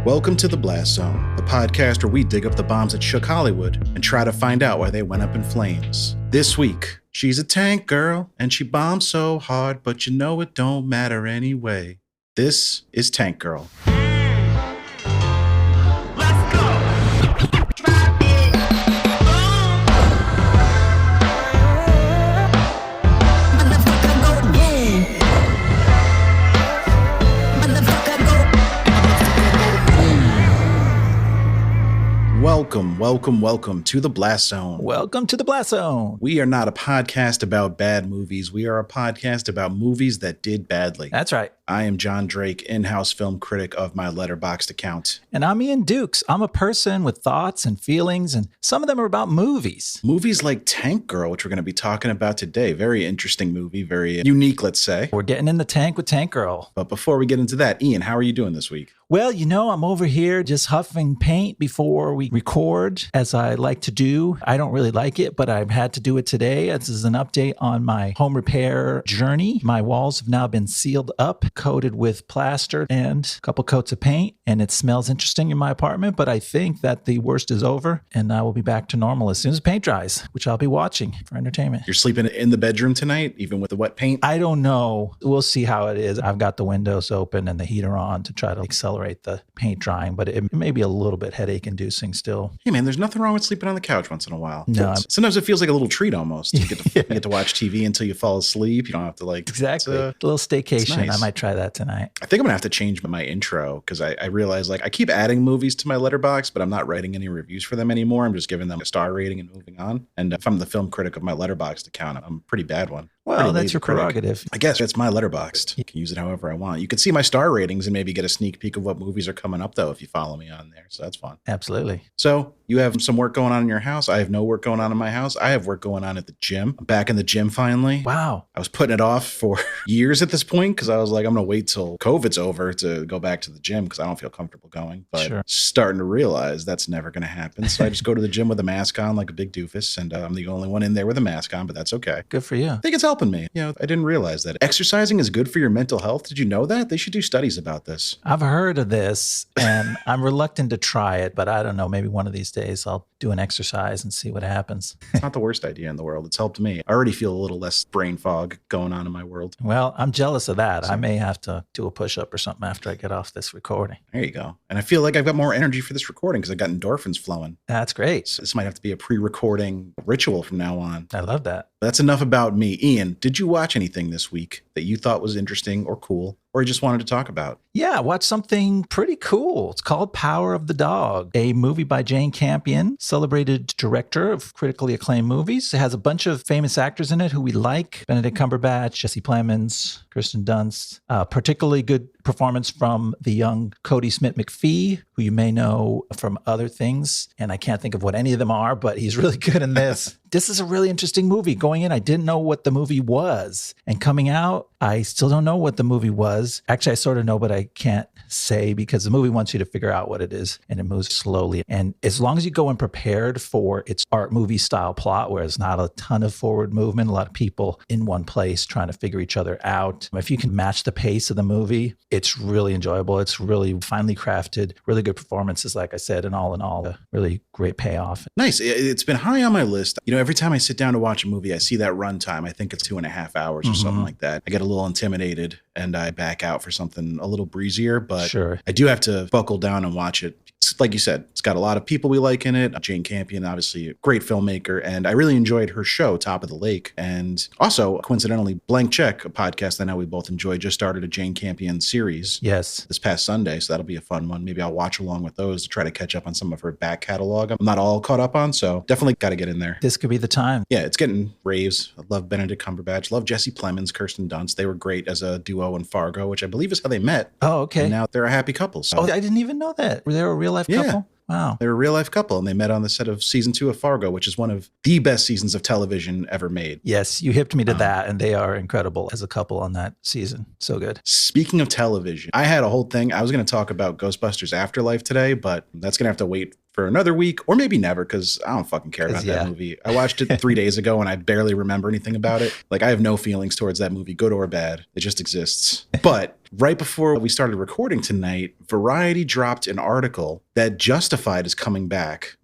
Welcome to The Blast Zone, the podcast where we dig up the bombs that shook Hollywood and try to find out why they went up in flames. This week, she's a tank girl and she bombed so hard, but you know it don't matter anyway. This is Tank Girl. Welcome to The Blast Zone. Welcome to The Blast Zone. We are not a podcast about bad movies. We are a podcast about movies that did badly. That's right. I am Jon Drake, in-house film critic of my Letterboxd account. And I'm Ian Dukes. I'm a person with thoughts and feelings, and some of them are about movies. Movies like Tank Girl, which we're going to be talking about today. Very interesting movie, very unique, let's say. We're getting in the tank with Tank Girl. But before we get into that, Ian, how are you doing this week? Well, you know, I'm over here just huffing paint before we record, as I like to do. I don't really like it, but I've had to do it today. This is an update on my home repair journey. My walls have now been sealed up, coated with plaster and a couple coats of paint, and it smells interesting in my apartment, but I think that the worst is over, and I will be back to normal as soon as the paint dries, which I'll be watching for entertainment. You're sleeping in the bedroom tonight, even with the wet paint? I don't know. We'll see how it is. I've got the windows open and the heater on to try to accelerate the paint drying, but it may be a little bit headache inducing still. Hey man, there's nothing wrong with sleeping on the couch once in a while. No, sometimes it feels like a little treat almost. You get to watch TV until you fall asleep. You don't have to Exactly. A little staycation. Nice. I might try that tonight. I think I'm gonna have to change my intro because I realize I keep adding movies to my Letterboxd, but I'm not writing any reviews for them anymore. I'm just giving them a star rating and moving on. And if I'm the film critic of my Letterboxd account, I'm a pretty bad one. Well, that's your prerogative. I guess it's my Letterboxd. You can use it however I want. You can see my star ratings and maybe get a sneak peek of what movies are coming up, though, if you follow me on there. So that's fun. Absolutely. So you have some work going on in your house. I have no work going on in my house. I have work going on at the gym. I'm back in the gym finally. Wow. I was putting it off for years at this point because I was like, I'm going to wait till COVID's over to go back to the gym because I don't feel comfortable going. But starting to realize that's never going to happen. So I just go to the gym with a mask on like a big doofus. And I'm the only one in there with a mask on, but that's okay. Good for you. I think it's helping me. You know, I didn't realize that exercising is good for your mental health. Did you know that? They should do studies about this. I've heard of this and I'm reluctant to try it, but I don't know. Maybe one of these days I'll do an exercise and see what happens. It's not the worst idea in the world. It's helped me. I already feel a little less brain fog going on in my world. Well, I'm jealous of that. I may have to do a push-up or something after I get off this recording. There you go. And I feel like I've got more energy for this recording because I've got endorphins flowing. That's great. So this might have to be a pre-recording ritual from now on. I love that. That's enough about me. Ian, did you watch anything this week that you thought was interesting or cool or you just wanted to talk about? Yeah, I watched something pretty cool. It's called Power of the Dog, a movie by Jane Campion, celebrated director of critically acclaimed movies. It has a bunch of famous actors in it who we like. Benedict Cumberbatch, Jesse Plemons, Kirsten Dunst. Particularly good performance from the young Cody Smith-McPhee, who you may know from other things. And I can't think of what any of them are, but he's really good in this. This is a really interesting movie. Going in, I didn't know what the movie was. And coming out, I still don't know what the movie was. Actually, I sort of know, but I can't say because the movie wants you to figure out what it is and it moves slowly. And as long as you go in prepared for its art movie style plot, where it's not a ton of forward movement, a lot of people in one place trying to figure each other out. If you can match the pace of the movie, it's really enjoyable. It's really finely crafted, really good performances, like I said, and all in all, a really great payoff. Nice. It's been high on my list. You know, every time I sit down to watch a movie, I see that runtime. I think it's 2.5 hours or something like that. I get a little intimidated and I back out for something a little breezier, but I do have to buckle down and watch it. It's, like you said, it's got a lot of people we like in it. Jane Campion, obviously a great filmmaker, and I really enjoyed her show, Top of the Lake. And also, coincidentally, Blank Check, a podcast I know we both enjoy, just started a Jane Campion series this past Sunday, so that'll be a fun one. Maybe I'll watch along with those to try to catch up on some of her back catalog. I'm not all caught up on, so definitely got to get in there. This could be the time. Yeah, it's getting raves. I love Benedict Cumberbatch. Love Jesse Plemons, Kirsten Dunst. They were great as a duo in Fargo, which I believe is how they met. Oh, okay. And now they're a happy couple. So. Oh, I didn't even know that. Were they a real-life couple? Wow. They're a real life couple and they met on the set of season 2 of Fargo, which is one of the best seasons of television ever made. Yes, you hipped me to that, and they are incredible as a couple on that season. So good. Speaking of television, I had a whole thing. I was going to talk about Ghostbusters Afterlife today, but that's going to have to wait for another week or maybe never, because I don't fucking care about that movie. I watched it 3 days ago and I barely remember anything about it. Like, I have no feelings towards that movie, good or bad. It just exists. But right before we started recording tonight, Variety dropped an article that Justified is coming back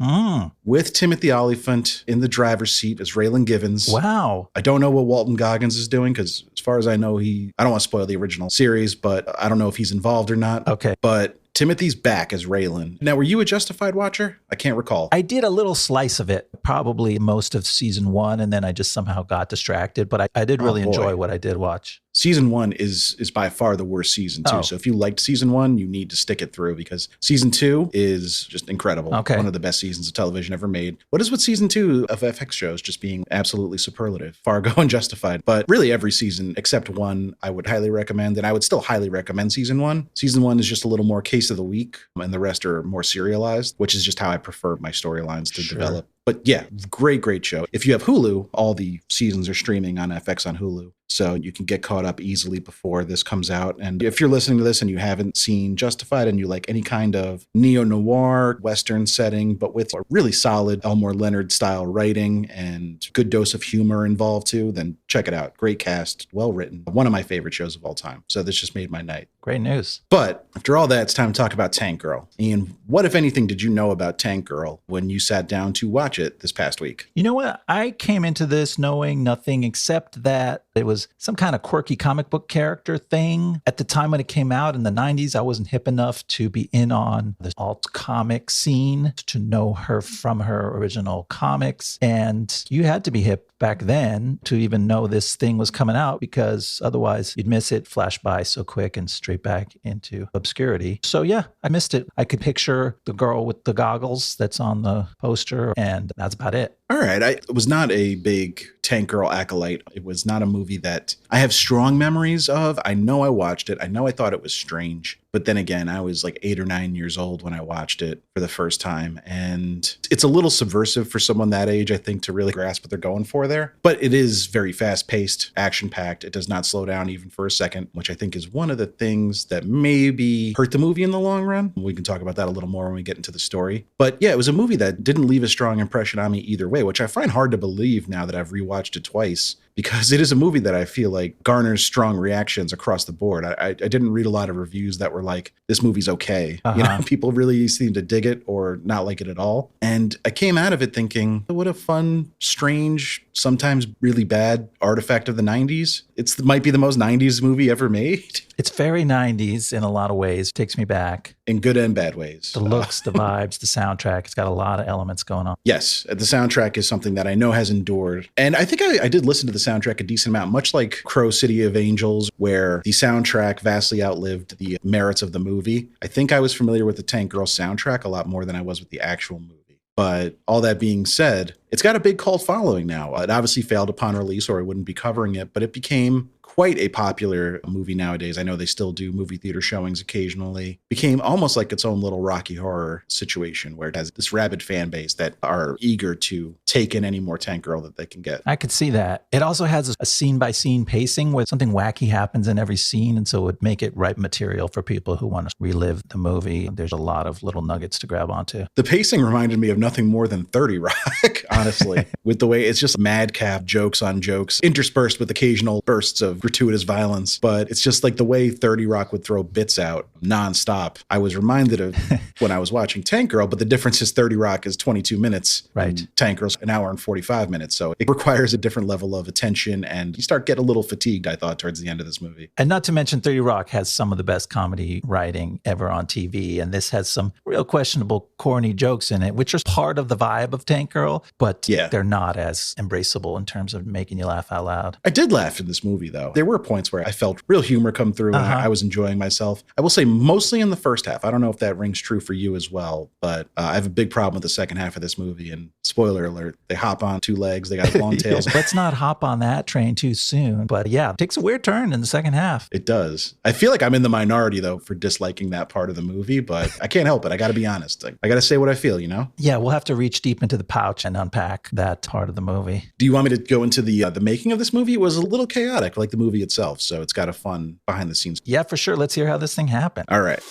with Timothy Olyphant in the driver's seat as Raylan Givens. Wow. I don't know what Walton Goggins is doing because as far as I know, I don't want to spoil the original series, but I don't know if he's involved or not. Okay. But Timothy's back as Raylan. Now, were you a Justified watcher? I can't recall. I did a little slice of it, probably most of season 1, and then I just somehow got distracted. But I did really enjoy what I did watch. Season 1 is by far the worst season, too. So if you liked season 1, you need to stick it through because season 2 is just incredible. Okay. One of the best seasons of television ever made. What is with season 2 of FX shows just being absolutely superlative? Fargo and Justified. But really every season except 1 I would highly recommend, and I would still highly recommend season 1. Season 1 is just a little more case of the week, and the rest are more serialized, which is just how I prefer my storylines to develop. But yeah, great show. If you have Hulu, all the seasons are streaming on FX on Hulu. So you can get caught up easily before this comes out. And if you're listening to this and you haven't seen Justified and you like any kind of neo-noir Western setting, but with a really solid Elmore Leonard style writing and good dose of humor involved too, then check it out. Great cast, well written. One of my favorite shows of all time. So this just made my night. Great news. But after all that, it's time to talk about Tank Girl. Ian, what, if anything, did you know about Tank Girl when you sat down to watch it this past week? You know what? I came into this knowing nothing except that it was some kind of quirky comic book character thing. At the time when it came out in the 90s, I wasn't hip enough to be in on the alt comic scene to know her from her original comics. And you had to be hip back then to even know this thing was coming out, because otherwise you'd miss it, flash by so quick and straight back into obscurity. So yeah, I missed it. I could picture the girl with the goggles that's on the poster, and that's about it. All right. I was not a big Tank Girl acolyte. It was not a movie that I have strong memories of. I know I watched it. I know I thought it was strange. But then again, I was like 8 or 9 years old when I watched it for the first time. And it's a little subversive for someone that age, I think, to really grasp what they're going for there. But it is very fast-paced, action-packed. It does not slow down even for a second, which I think is one of the things that maybe hurt the movie in the long run. We can talk about that a little more when we get into the story. But yeah, it was a movie that didn't leave a strong impression on me either way, which I find hard to believe now that I've rewatched it twice, because it is a movie that I feel like garners strong reactions across the board. I didn't read a lot of reviews that were like, this movie's okay. You know, people really seem to dig it or not like it at all. And I came out of it thinking, what a fun, strange, sometimes really bad artifact of the 90s. It might be the most 90s movie ever made. It's very 90s in a lot of ways. It takes me back. In good and bad ways. The looks, the vibes, the soundtrack. It's got a lot of elements going on. Yes. The soundtrack is something that I know has endured. And I think I did listen to the soundtrack a decent amount, much like Crow City of Angels, where the soundtrack vastly outlived the merits of the movie. I think I was familiar with the Tank Girl soundtrack a lot more than I was with the actual movie. But all that being said, it's got a big cult following now. It obviously failed upon release or I wouldn't be covering it, but it became quite a popular movie nowadays. I know they still do movie theater showings occasionally. Became almost like its own little Rocky Horror situation where it has this rabid fan base that are eager to take in any more Tank Girl that they can get. I could see that. It also has a scene-by-scene pacing where something wacky happens in every scene, and so it would make it ripe material for people who want to relive the movie. There's a lot of little nuggets to grab onto. The pacing reminded me of nothing more than 30 Rock, honestly, with the way it's just madcap jokes on jokes, interspersed with occasional bursts of gratuitous violence. But it's just like the way 30 Rock would throw bits out nonstop. I was reminded of when I was watching Tank Girl, but the difference is 30 Rock is 22 minutes. Right. Tank Girl's an hour and 45 minutes. So it requires a different level of attention, and you start getting a little fatigued, I thought, towards the end of this movie. And not to mention 30 Rock has some of the best comedy writing ever on TV. And this has some real questionable, corny jokes in it, which are part of the vibe of Tank Girl, but they're not as embraceable in terms of making you laugh out loud. I did laugh in this movie, though. There were points where I felt real humor come through and I was enjoying myself. I will say mostly in the first half. I don't know if that rings true for you as well, but I have a big problem with the second half of this movie. And spoiler alert, they hop on two legs. They got long tails. Let's not hop on that train too soon. But yeah, it takes a weird turn in the second half. It does. I feel like I'm in the minority, though, for disliking that part of the movie, but I can't help it. I got to be honest. I got to say what I feel, you know? Yeah, we'll have to reach deep into the pouch and unpack that part of the movie. Do you want me to go into the making of this movie? It was a little chaotic, like the movie itself, so it's got a fun behind the scenes. Yeah, for sure. Let's hear how this thing happened. All right.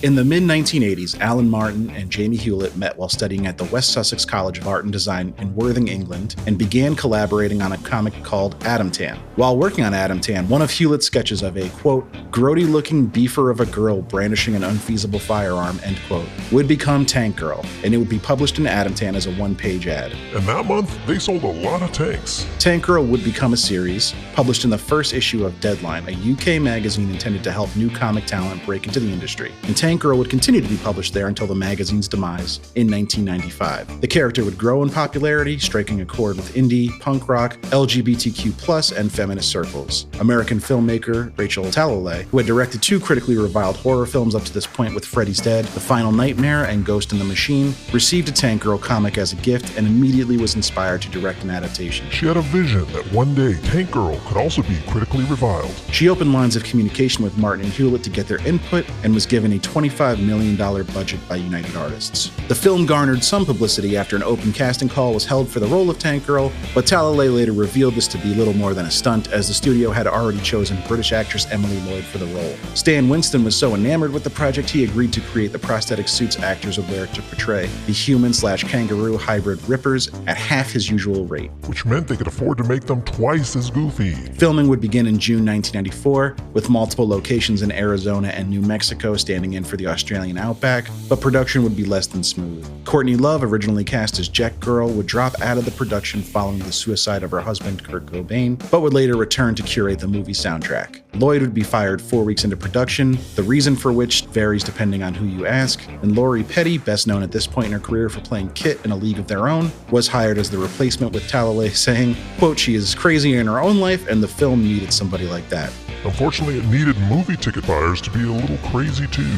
In the mid-1980s, Alan Martin and Jamie Hewlett met while studying at the West Sussex College of Art and Design in Worthing, England, and began collaborating on a comic called Adam Tan. While working on Adam Tan, one of Hewlett's sketches of a, quote, grody-looking beefer of a girl brandishing an unfeasible firearm, end quote, would become Tank Girl, and it would be published in Adam Tan as a one-page ad. And that month, they sold a lot of tanks. Tank Girl would become a series, published in the first issue of Deadline, a UK magazine intended to help new comic talent break into the industry. And Tank Girl would continue to be published there until the magazine's demise in 1995. The character would grow in popularity, striking a chord with indie, punk rock, LGBTQ+, and feminist circles. American filmmaker Rachel Talalay, who had directed two critically reviled horror films up to this point with Freddy's Dead, The Final Nightmare, and Ghost in the Machine, received a Tank Girl comic as a gift and immediately was inspired to direct an adaptation. She had a vision that one day Tank Girl could also be critically reviled. She opened lines of communication with Martin and Hewlett to get their input and was given a $25 million budget by United Artists. The film garnered some publicity after an open casting call was held for the role of Tank Girl, but Talalay later revealed this to be little more than a stunt, as the studio had already chosen British actress Emily Lloyd for the role. Stan Winston was so enamored with the project he agreed to create the prosthetic suits actors would wear to portray the human/kangaroo hybrid Rippers at half his usual rate. Which meant they could afford to make them twice as goofy. Filming would begin in June 1994, with multiple locations in Arizona and New Mexico standing in for the Australian Outback, but production would be less than smooth. Courtney Love, originally cast as Jet Girl, would drop out of the production following the suicide of her husband Kurt Cobain, but would later return to curate the movie soundtrack. Lloyd would be fired 4 weeks into production, the reason for which varies depending on who you ask, and Lori Petty, best known at this point in her career for playing Kit in A League of Their Own, was hired as the replacement, with Talalay saying, quote, she is crazy in her own life and the film needed somebody like that. Unfortunately, it needed movie ticket buyers to be a little crazy too.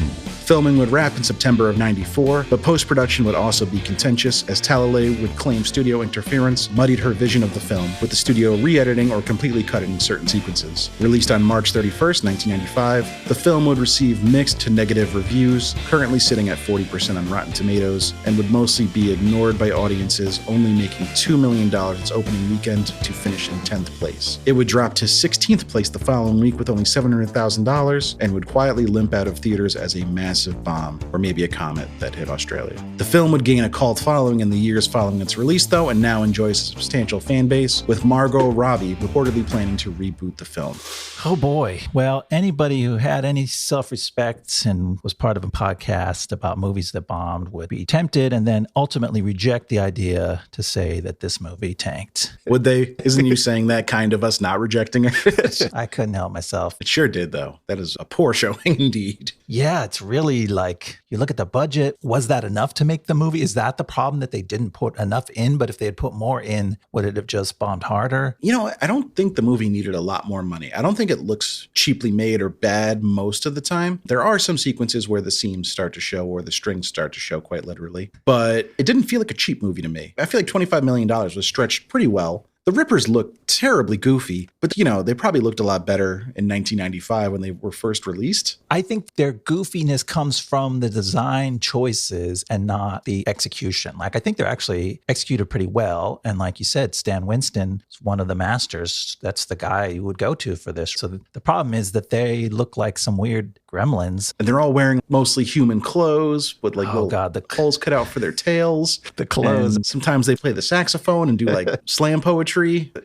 Filming would wrap in September of '94, but post-production would also be contentious, as Talalay would claim studio interference muddied her vision of the film, with the studio re-editing or completely cutting certain sequences. Released on March 31st, 1995, the film would receive mixed to negative reviews, currently sitting at 40% on Rotten Tomatoes, and would mostly be ignored by audiences, only making $2 million its opening weekend to finish in 10th place. It would drop to 16th place the following week with only $700,000, and would quietly limp out of theaters as a massive bomb, or maybe a comet that hit Australia. The film would gain a cult following in the years following its release, though, and now enjoys a substantial fan base, with Margot Robbie reportedly planning to reboot the film. Oh boy. Well, anybody who had any self-respect and was part of a podcast about movies that bombed would be tempted and then ultimately reject the idea to say that this movie tanked. Would they? Isn't you saying that kind of us not rejecting it? I couldn't help myself. It sure did, though. That is a poor showing indeed. Yeah, it's really like, you look at the budget. Was that enough to make the movie? Is that the problem, that they didn't put enough in? But if they had put more in, would it have just bombed harder? You know, I don't think the movie needed a lot more money. I don't think it looks cheaply made or bad most of the time. There are some sequences where the seams start to show or the strings start to show, quite literally. But it didn't feel like a cheap movie to me. I feel like $25 million was stretched pretty well. The Rippers look terribly goofy, but you know, they probably looked a lot better in 1995 when they were first released. I think their goofiness comes from the design choices and not the execution. Like, I think they're actually executed pretty well. And like you said, Stan Winston is one of the masters. That's the guy you would go to for this. So the problem is that they look like some weird gremlins. And they're all wearing mostly human clothes with like the holes cut out for their tails. The clothes. And sometimes they play the saxophone and do like slam poetry.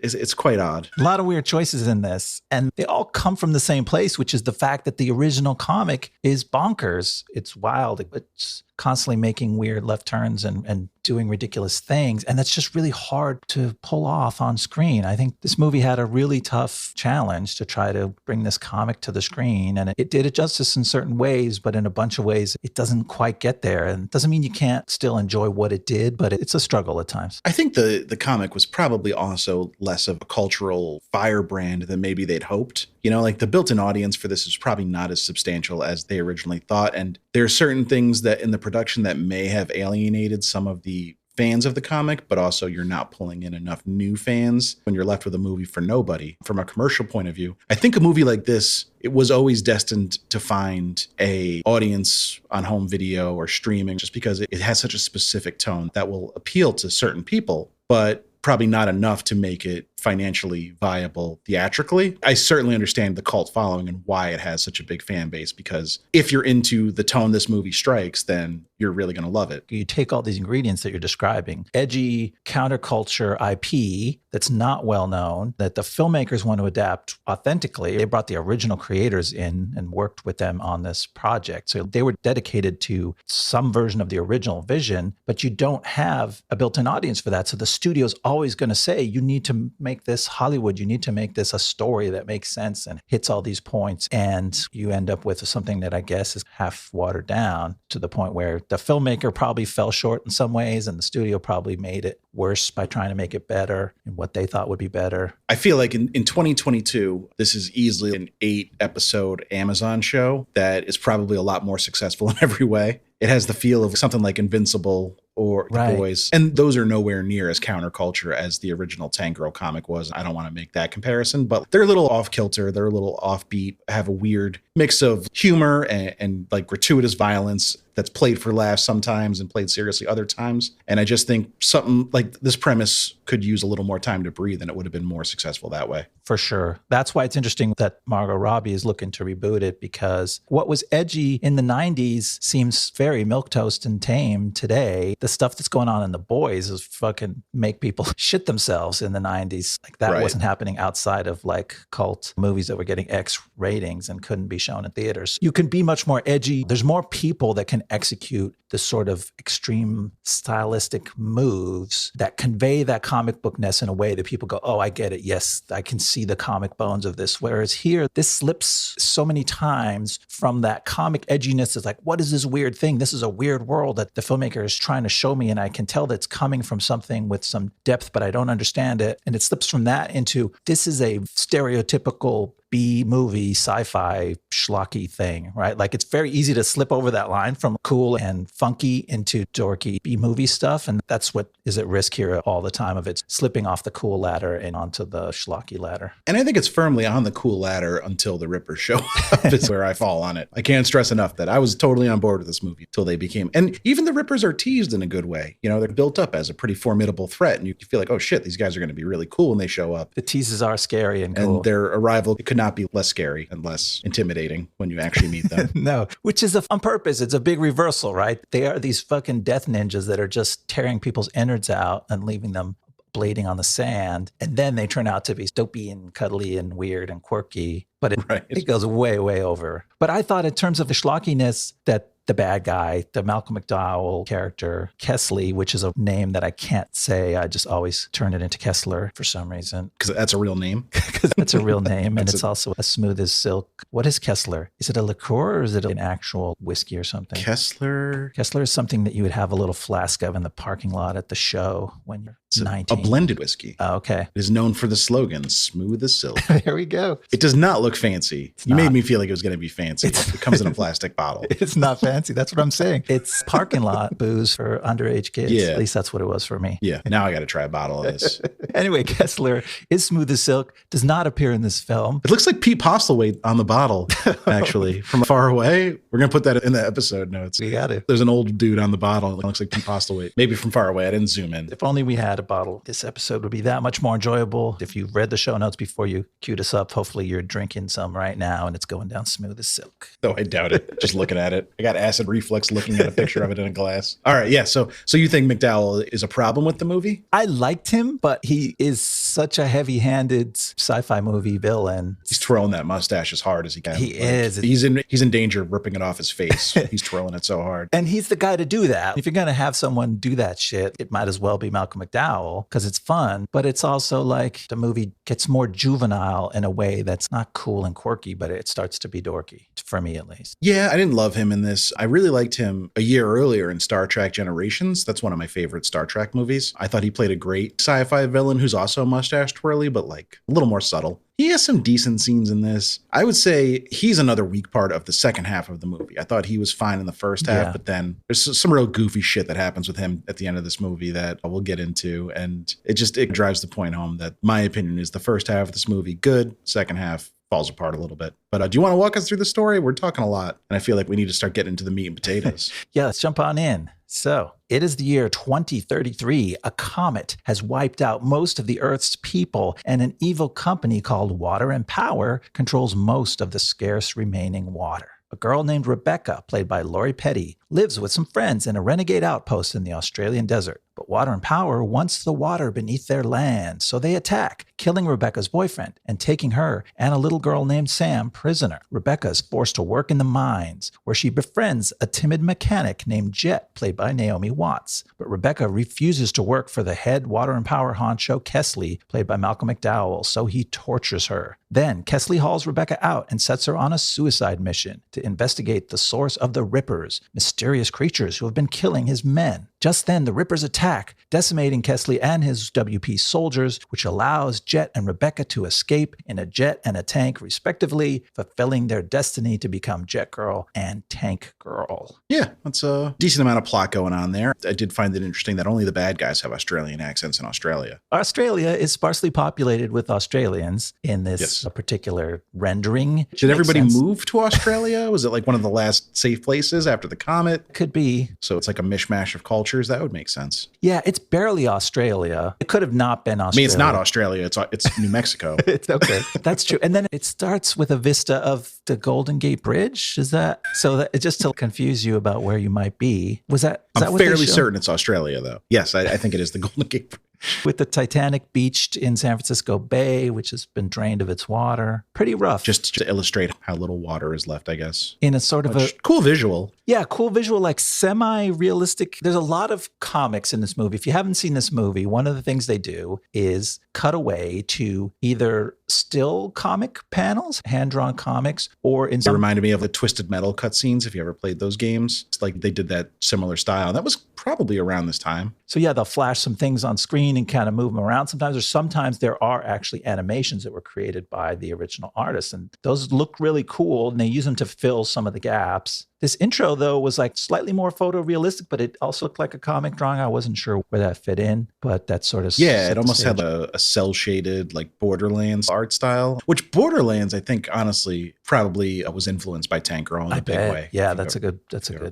It's quite odd. A lot of weird choices in this. And they all come from the same place, which is the fact that the original comic is bonkers. It's wild. It's constantly making weird left turns and doing ridiculous things. And that's just really hard to pull off on screen. I think this movie had a really tough challenge to try to bring this comic to the screen. And it did it justice in certain ways, but in a bunch of ways, it doesn't quite get there. And it doesn't mean you can't still enjoy what it did, but it's a struggle at times. I think the comic was probably also less of a cultural firebrand than maybe they'd hoped. You know, like the built-in audience for this is probably not as substantial as they originally thought. And there are certain things that in the production that may have alienated some of the fans of the comic, but also you're not pulling in enough new fans when you're left with a movie for nobody. From a commercial point of view, I think a movie like this, it was always destined to find a audience on home video or streaming, just because it has such a specific tone that will appeal to certain people. But probably not enough to make it financially viable theatrically. I certainly understand the cult following and why it has such a big fan base, because if you're into the tone this movie strikes, then you're really going to love it. You take all these ingredients that you're describing, edgy counterculture IP that's not well known, that the filmmakers want to adapt authentically. They brought the original creators in and worked with them on this project. So they were dedicated to some version of the original vision, but you don't have a built-in audience for that. So the studio's always going to say, you need to make this Hollywood. You need to make this a story that makes sense and hits all these points. And you end up with something that I guess is half watered down to the point where the filmmaker probably fell short in some ways and the studio probably made it worse by trying to make it better in what they thought would be better. I feel like in 2022, this is easily an 8-episode Amazon show that is probably a lot more successful in every way. It has the feel of something like Invincible or The Boys. And those are nowhere near as counterculture as the original Tank Girl comic was. I don't want to make that comparison, but they're a little off kilter. They're a little offbeat, have a weird mix of humor and like gratuitous violence that's played for laughs sometimes and played seriously other times. And I just think something like this premise could use a little more time to breathe, and it would have been more successful that way. For sure. That's why it's interesting that Margot Robbie is looking to reboot it, because what was edgy in the 90s seems very milquetoast and tame today. The stuff that's going on in The Boys is fucking make people shit themselves in the 90s. Like that wasn't happening outside of like cult movies that were getting X ratings and couldn't be shown in theaters. You can be much more edgy. There's more people that can execute the sort of extreme stylistic moves that convey that comic bookness in a way that people go, oh, I get it. Yes, I can see the comic bones of this. Whereas here, this slips so many times from that comic edginess. It's like, what is this weird thing? This is a weird world that the filmmaker is trying to show me. And I can tell that it's coming from something with some depth, but I don't understand it. And it slips from that into, this is a stereotypical B-movie, sci-fi, schlocky thing, right? Like it's very easy to slip over that line from cool and funky into dorky B-movie stuff. And that's what is at risk here all the time, of it's slipping off the cool ladder and onto the schlocky ladder. And I think it's firmly on the cool ladder until the Rippers show up is where I fall on it. I can't stress enough that I was totally on board with this movie until they became, and even the Rippers are teased in a good way. You know, they're built up as a pretty formidable threat, and you feel like, oh shit, these guys are going to be really cool when they show up. The teases are scary and cool. And their arrival could not be less scary and less intimidating when you actually meet them. No, which is on purpose. It's a big reversal, right? They are these fucking death ninjas that are just tearing people's innards out and leaving them bleeding on the sand. And then they turn out to be dopey and cuddly and weird and quirky. But it goes way, way over. But I thought in terms of the schlockiness that the bad guy, the Malcolm McDowell character, Kessler, which is a name that I can't say. I just always turn it into Kessler for some reason. Because that's a real name? Because that's a real name. And it's also as smooth as silk. What is Kessler? Is it a liqueur or is it an actual whiskey or something? Kessler is something that you would have a little flask of in the parking lot at the show when you're 19. A blended whiskey. Oh, okay. It is known for the slogan, smooth as silk. There we go. It does not look fancy. You made me feel like it was going to be fancy. It comes in a plastic bottle. It's not fancy. That's what I'm saying. It's parking lot booze for underage kids. Yeah. At least that's what it was for me. Yeah. Now I got to try a bottle of this. Anyway, Kessler is smooth as silk, does not appear in this film. It looks like Pete Postlethwaite on the bottle, actually. From far away. We're going to put that in the episode notes. We got it. There's an old dude on the bottle that looks like Pete Postlethwaite. Maybe from far away. I didn't zoom in. If only we had a bottle. This episode would be that much more enjoyable. If you read the show notes before you queued us up, hopefully you're drinking some right now and it's going down smooth as silk. Though I doubt it. Just looking at it. I got acid reflux looking at a picture of it in a glass. All right. Yeah. So you think McDowell is a problem with the movie? I liked him, but he is such a heavy-handed sci-fi movie villain. He's twirling that mustache as hard as he can. He is. He's in danger of ripping it off his face. He's twirling it so hard. And he's the guy to do that. If you're going to have someone do that shit, it might as well be Malcolm McDowell because it's fun, but it's also like the movie gets more juvenile in a way that's not cool and quirky, but it starts to be dorky, for me at least. Yeah, I didn't love him in this. I really liked him a year earlier in Star Trek Generations. That's one of my favorite Star Trek movies. I thought he played a great sci-fi villain who's also mustache twirly, but like a little more subtle. He has some decent scenes in this. I would say he's another weak part of the second half of the movie. I thought he was fine in the first half, but then there's some real goofy shit that happens with him at the end of this movie that we'll get into. And it drives the point home that my opinion is the first half of this movie, good. Second half, falls apart a little bit. But do you want to walk us through the story? We're talking a lot, and I feel like we need to start getting into the meat and potatoes. Yeah, let's jump on in. So it is the year 2033. A comet has wiped out most of the Earth's people, and an evil company called Water and Power controls most of the scarce remaining water. A girl named Rebecca, played by Lori Petty, lives with some friends in a renegade outpost in the Australian desert. But Water and Power wants the water beneath their land, so they attack, killing Rebecca's boyfriend and taking her and a little girl named Sam prisoner. Rebecca is forced to work in the mines, where she befriends a timid mechanic named Jet, played by Naomi Watts. But Rebecca refuses to work for the head Water and Power honcho, Kessler, played by Malcolm McDowell, so he tortures her. Then Kessler hauls Rebecca out and sets her on a suicide mission to investigate the source of the Rippers, mysterious creatures who have been killing his men. Just then, the Rippers attack, decimating Kessler and his WP soldiers, which allows Jet and Rebecca to escape in a jet and a tank, respectively, fulfilling their destiny to become Jet Girl and Tank Girl. Yeah, that's a decent amount of plot going on there. I did find it interesting that only the bad guys have Australian accents in Australia. Australia is sparsely populated with Australians in this particular rendering. Did everybody move to Australia? Was it like one of the last safe places after the comet? Could be. So it's like a mishmash of cultures. That would make sense. Yeah, it's barely Australia. It could have not been Australia. I mean, it's not Australia. It's New Mexico. It's okay. That's true. And then it starts with a vista of the Golden Gate Bridge. Is that so? That just to confuse you about where you might be. Was that? I'm fairly certain it's Australia, though. Yes, I think it is the Golden Gate Bridge. With the Titanic beached in San Francisco Bay, which has been drained of its water. Pretty rough. Just to illustrate how little water is left, I guess. In a sort of a cool visual. Yeah, cool visual, like semi-realistic. There's a lot of comics in this movie. If you haven't seen this movie, one of the things they do is cut away to either still comic panels, hand-drawn comics, or in some... It reminded me of the Twisted Metal cutscenes, if you ever played those games. It's like they did that similar style. That was probably around this time. So yeah, they'll flash some things on screen and kind of move them around sometimes, or sometimes there are actually animations that were created by the original artists, and those look really cool, and they use them to fill some of the gaps. This intro, though, was like slightly more photorealistic, but it also looked like a comic drawing. I wasn't sure where that fit in, but that sort of... Yeah, it almost had a cel-shaded, like Borderlands art style, which Borderlands, I think, honestly, probably was influenced by Tank Girl in a big way. Yeah, that's a good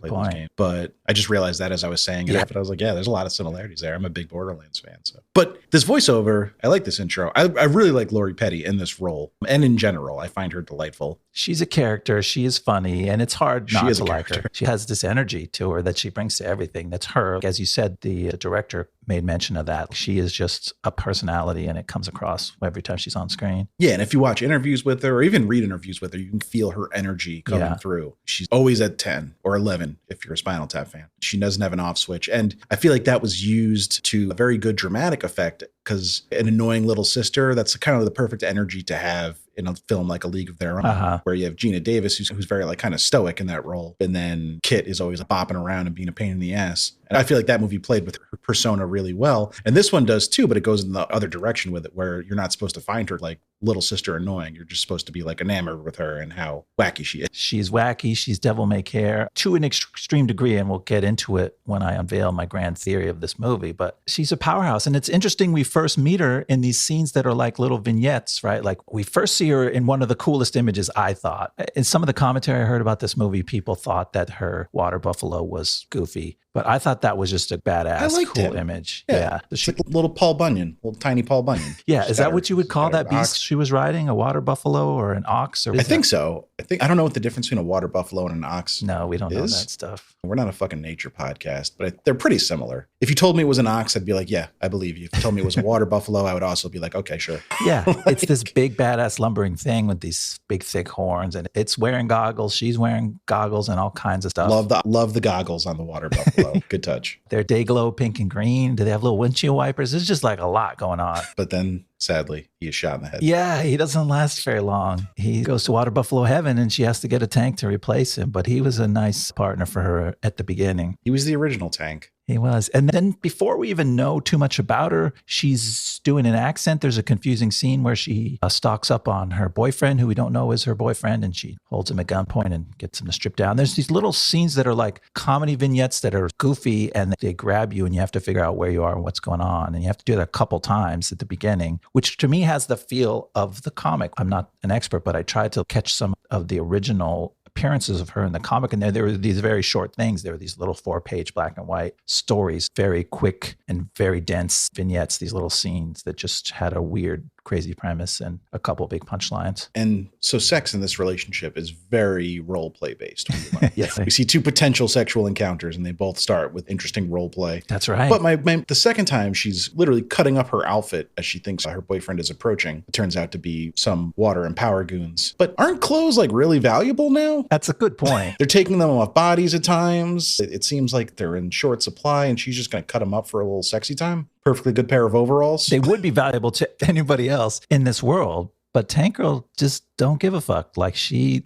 point. But I just realized that as I was saying it, but I was like, yeah, there's a lot of similarities there. I'm a big Borderlands fan. So, but this voiceover, I like this intro. I really like Lori Petty in this role, and in general, I find her delightful. She's a character. She is funny, and it's hard not to like her. She has this energy to her that she brings to everything. That's her. As you said, the director made mention of that. She is just a personality, and it comes across every time she's on screen. Yeah, and if you watch interviews with her or even read interviews with her, you can feel her energy coming through. She's always at 10 or 11 if you're a Spinal Tap fan. She doesn't have an off switch. And I feel like that was used to a very good dramatic effect, because an annoying little sister, that's kind of the perfect energy to have in a film like A League of Their Own, where you have Gina Davis, who's very like kind of stoic in that role. And then Kit is always bopping around and being a pain in the ass. And I feel like that movie played with her persona really well. And this one does too, but it goes in the other direction with it, where you're not supposed to find her like little sister annoying. You're just supposed to be like enamored with her and how wacky she is. She's wacky. She's devil may care to an extreme degree. And we'll get into it when I unveil my grand theory of this movie. But she's a powerhouse. And it's interesting. We first meet her in these scenes that are like little vignettes, right? Like we first see her in one of the coolest images, I thought. In some of the commentary I heard about this movie, people thought that her water buffalo was goofy. But I thought that was just a badass, cool image. Yeah. It's like little Paul Bunyan, little tiny Paul Bunyan. Yeah. Is that what you would call that beast she was riding? A water buffalo or an ox? Or I think so. I don't know what the difference between a water buffalo and an ox is. No, we don't know that stuff. We're not a fucking nature podcast, but they're pretty similar. If you told me it was an ox, I'd be like, yeah, I believe you. If you told me it was a water buffalo, I would also be like, okay, sure. Yeah. It's this big badass lumbering thing with these big thick horns, and it's wearing goggles. She's wearing goggles and all kinds of stuff. Love the goggles on the water buffalo. Good touch. They're day glow pink and green. Do they have little windshield wipers? There's just like a lot going on. But then sadly, he is shot in the head. Yeah, he doesn't last very long. He goes to water buffalo heaven, and she has to get a tank to replace him. But he was a nice partner for her at the beginning. He was the original Tank. He was. And then before we even know too much about her, she's doing an accent. There's a confusing scene where she stalks up on her boyfriend, who we don't know is her boyfriend, and she holds him at gunpoint and gets him to strip down. There's these little scenes that are like comedy vignettes that are goofy, and they grab you, and you have to figure out where you are and what's going on. And you have to do that a couple times at the beginning. which to me has the feel of the comic. I'm not an expert, but I tried to catch some of the original appearances of her in the comic, and there were these very short things. There were these little 4-page black and white stories, very quick and very dense vignettes, these little scenes that just had a weird, crazy premise and a couple big punchlines. And so sex in this relationship is very role play based. Yes. We see two potential sexual encounters and they both start with interesting role play. That's right. But the second time, she's literally cutting up her outfit as she thinks her boyfriend is approaching. It turns out to be some water and power goons. But aren't clothes like really valuable now? That's a good point. They're taking them off bodies at times. It seems like they're in short supply and she's just going to cut them up for a little sexy time. Perfectly good pair of overalls. They would be valuable to anybody else in this world. But Tank Girl just don't give a fuck. Like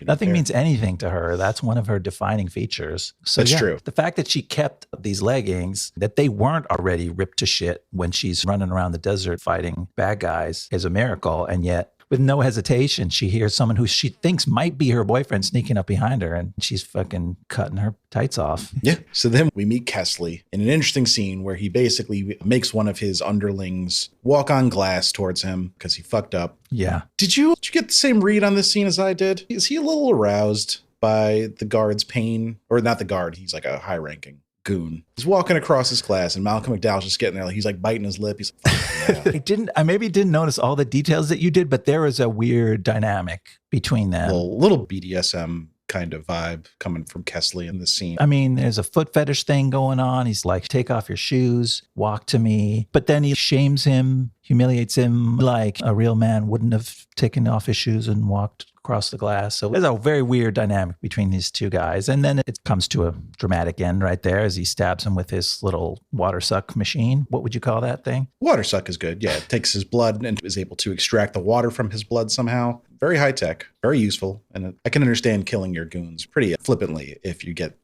nothing means anything to her. That's one of her defining features. So That's true. The fact that she kept these leggings, that they weren't already ripped to shit when she's running around the desert fighting bad guys is a miracle. And yet, with no hesitation, she hears someone who she thinks might be her boyfriend sneaking up behind her, and she's fucking cutting her tights off. Yeah. So then we meet Kessler in an interesting scene where he basically makes one of his underlings walk on glass towards him because he fucked up. Yeah. Did you get the same read on this scene as I did? Is he a little aroused by the guard's pain? Or not the guard, he's like a high-ranking goon. He's walking across his class and Malcolm McDowell's just getting there. Like, he's like biting his lip. He's like, I maybe didn't notice all the details that you did, but there was a weird dynamic between them. Little BDSM kind of vibe coming from Kessler in this scene. I mean, there's a foot fetish thing going on. He's like, take off your shoes, walk to me. But then he shames him, humiliates him like a real man wouldn't have taken off his shoes and walked across the glass. So there's a very weird dynamic between these two guys. And then it comes to a dramatic end right there as he stabs him with his little water suck machine. What would you call that thing? Water suck is good. Yeah, it takes his blood and is able to extract the water from his blood somehow. Very high tech, very useful. And I can understand killing your goons pretty flippantly if you get,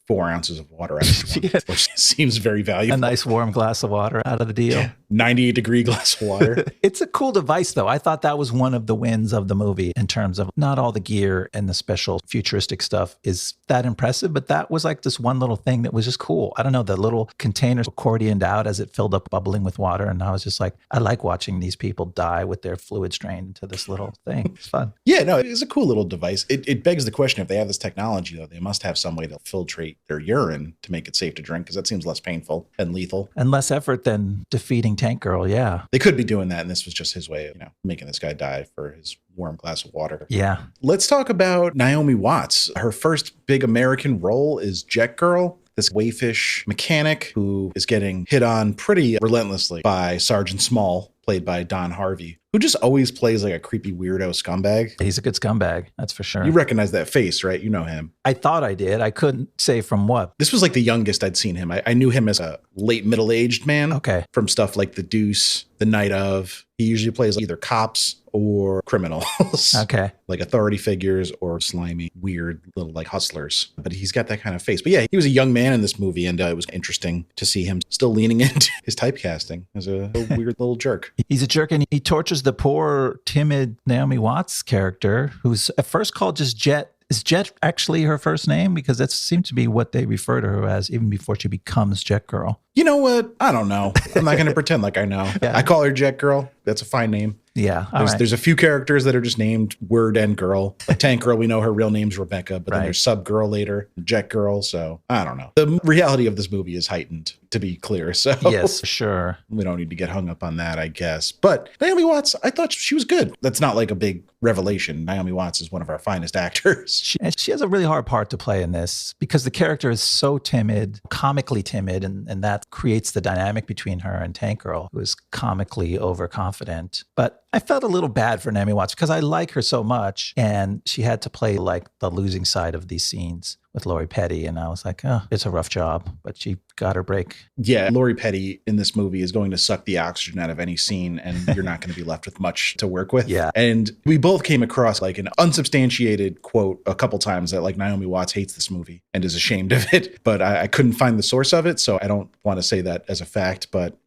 4 ounces of water out of one, which seems very valuable. A nice warm glass of water out of the deal. Yeah. 98-degree glass of water. It's a cool device, though. I thought that was one of the wins of the movie in terms of not all the gear and the special futuristic stuff is that impressive, but that was like this one little thing that was just cool. I don't know, the little container accordioned out as it filled up, bubbling with water. And I was just like, I like watching these people die with their fluid strained into this little thing. It's fun. Yeah, no, it's a cool little device. It begs the question, if they have this technology, though, they must have some way to filtrate their urine to make it safe to drink, because that seems less painful and lethal. And less effort than defeating Tank Girl, yeah. They could be doing that, and this was just his way of, making this guy die for his warm glass of water. Yeah. Let's talk about Naomi Watts. Her first big American role is Jet Girl, this wayfish mechanic who is getting hit on pretty relentlessly by Sergeant Small, played by Don Harvey, who just always plays like a creepy weirdo scumbag. He's a good scumbag, that's for sure. You recognize that face, right? You know him. I thought I did. I couldn't say from what. This was like the youngest I'd seen him. I knew him as a late middle-aged man. Okay. From stuff like The Deuce, The Night Of. He usually plays either cops or criminals. Okay. Like authority figures or slimy, weird little like hustlers. But he's got that kind of face. But yeah, he was a young man in this movie, and it was interesting to see him still leaning into his typecasting as a weird little jerk. He's a jerk, and he tortures the poor, timid Naomi Watts character, who's at first called just Jet. Is Jet actually her first name? Because that seems to be what they refer to her as even before she becomes Jet Girl. You know what? I don't know. I'm not going to pretend like I know. Yeah. I call her Jet Girl. That's a fine name. Yeah. There's a few characters that are just named Word and Girl. Like Tank Girl, we know her real name's Rebecca, but then there's Sub Girl later, Jet Girl. So I don't know. The reality of this movie is heightened, to be clear. So yes, for sure. We don't need to get hung up on that, I guess. But Naomi Watts, I thought she was good. That's not like a big revelation. Naomi Watts is one of our finest actors. She has a really hard part to play in this because the character is so timid, comically timid, and that creates the dynamic between her and Tank Girl, who is comically overconfident. But I felt a little bad for Naomi Watts because I like her so much, and she had to play like the losing side of these scenes with Lori Petty, and I was like, oh, it's a rough job, but she got her break. Yeah, Lori Petty in this movie is going to suck the oxygen out of any scene, and you're not going to be left with much to work with. Yeah. And we both came across like an unsubstantiated quote a couple times that like Naomi Watts hates this movie and is ashamed of it, but I couldn't find the source of it, so I don't want to say that as a fact. But,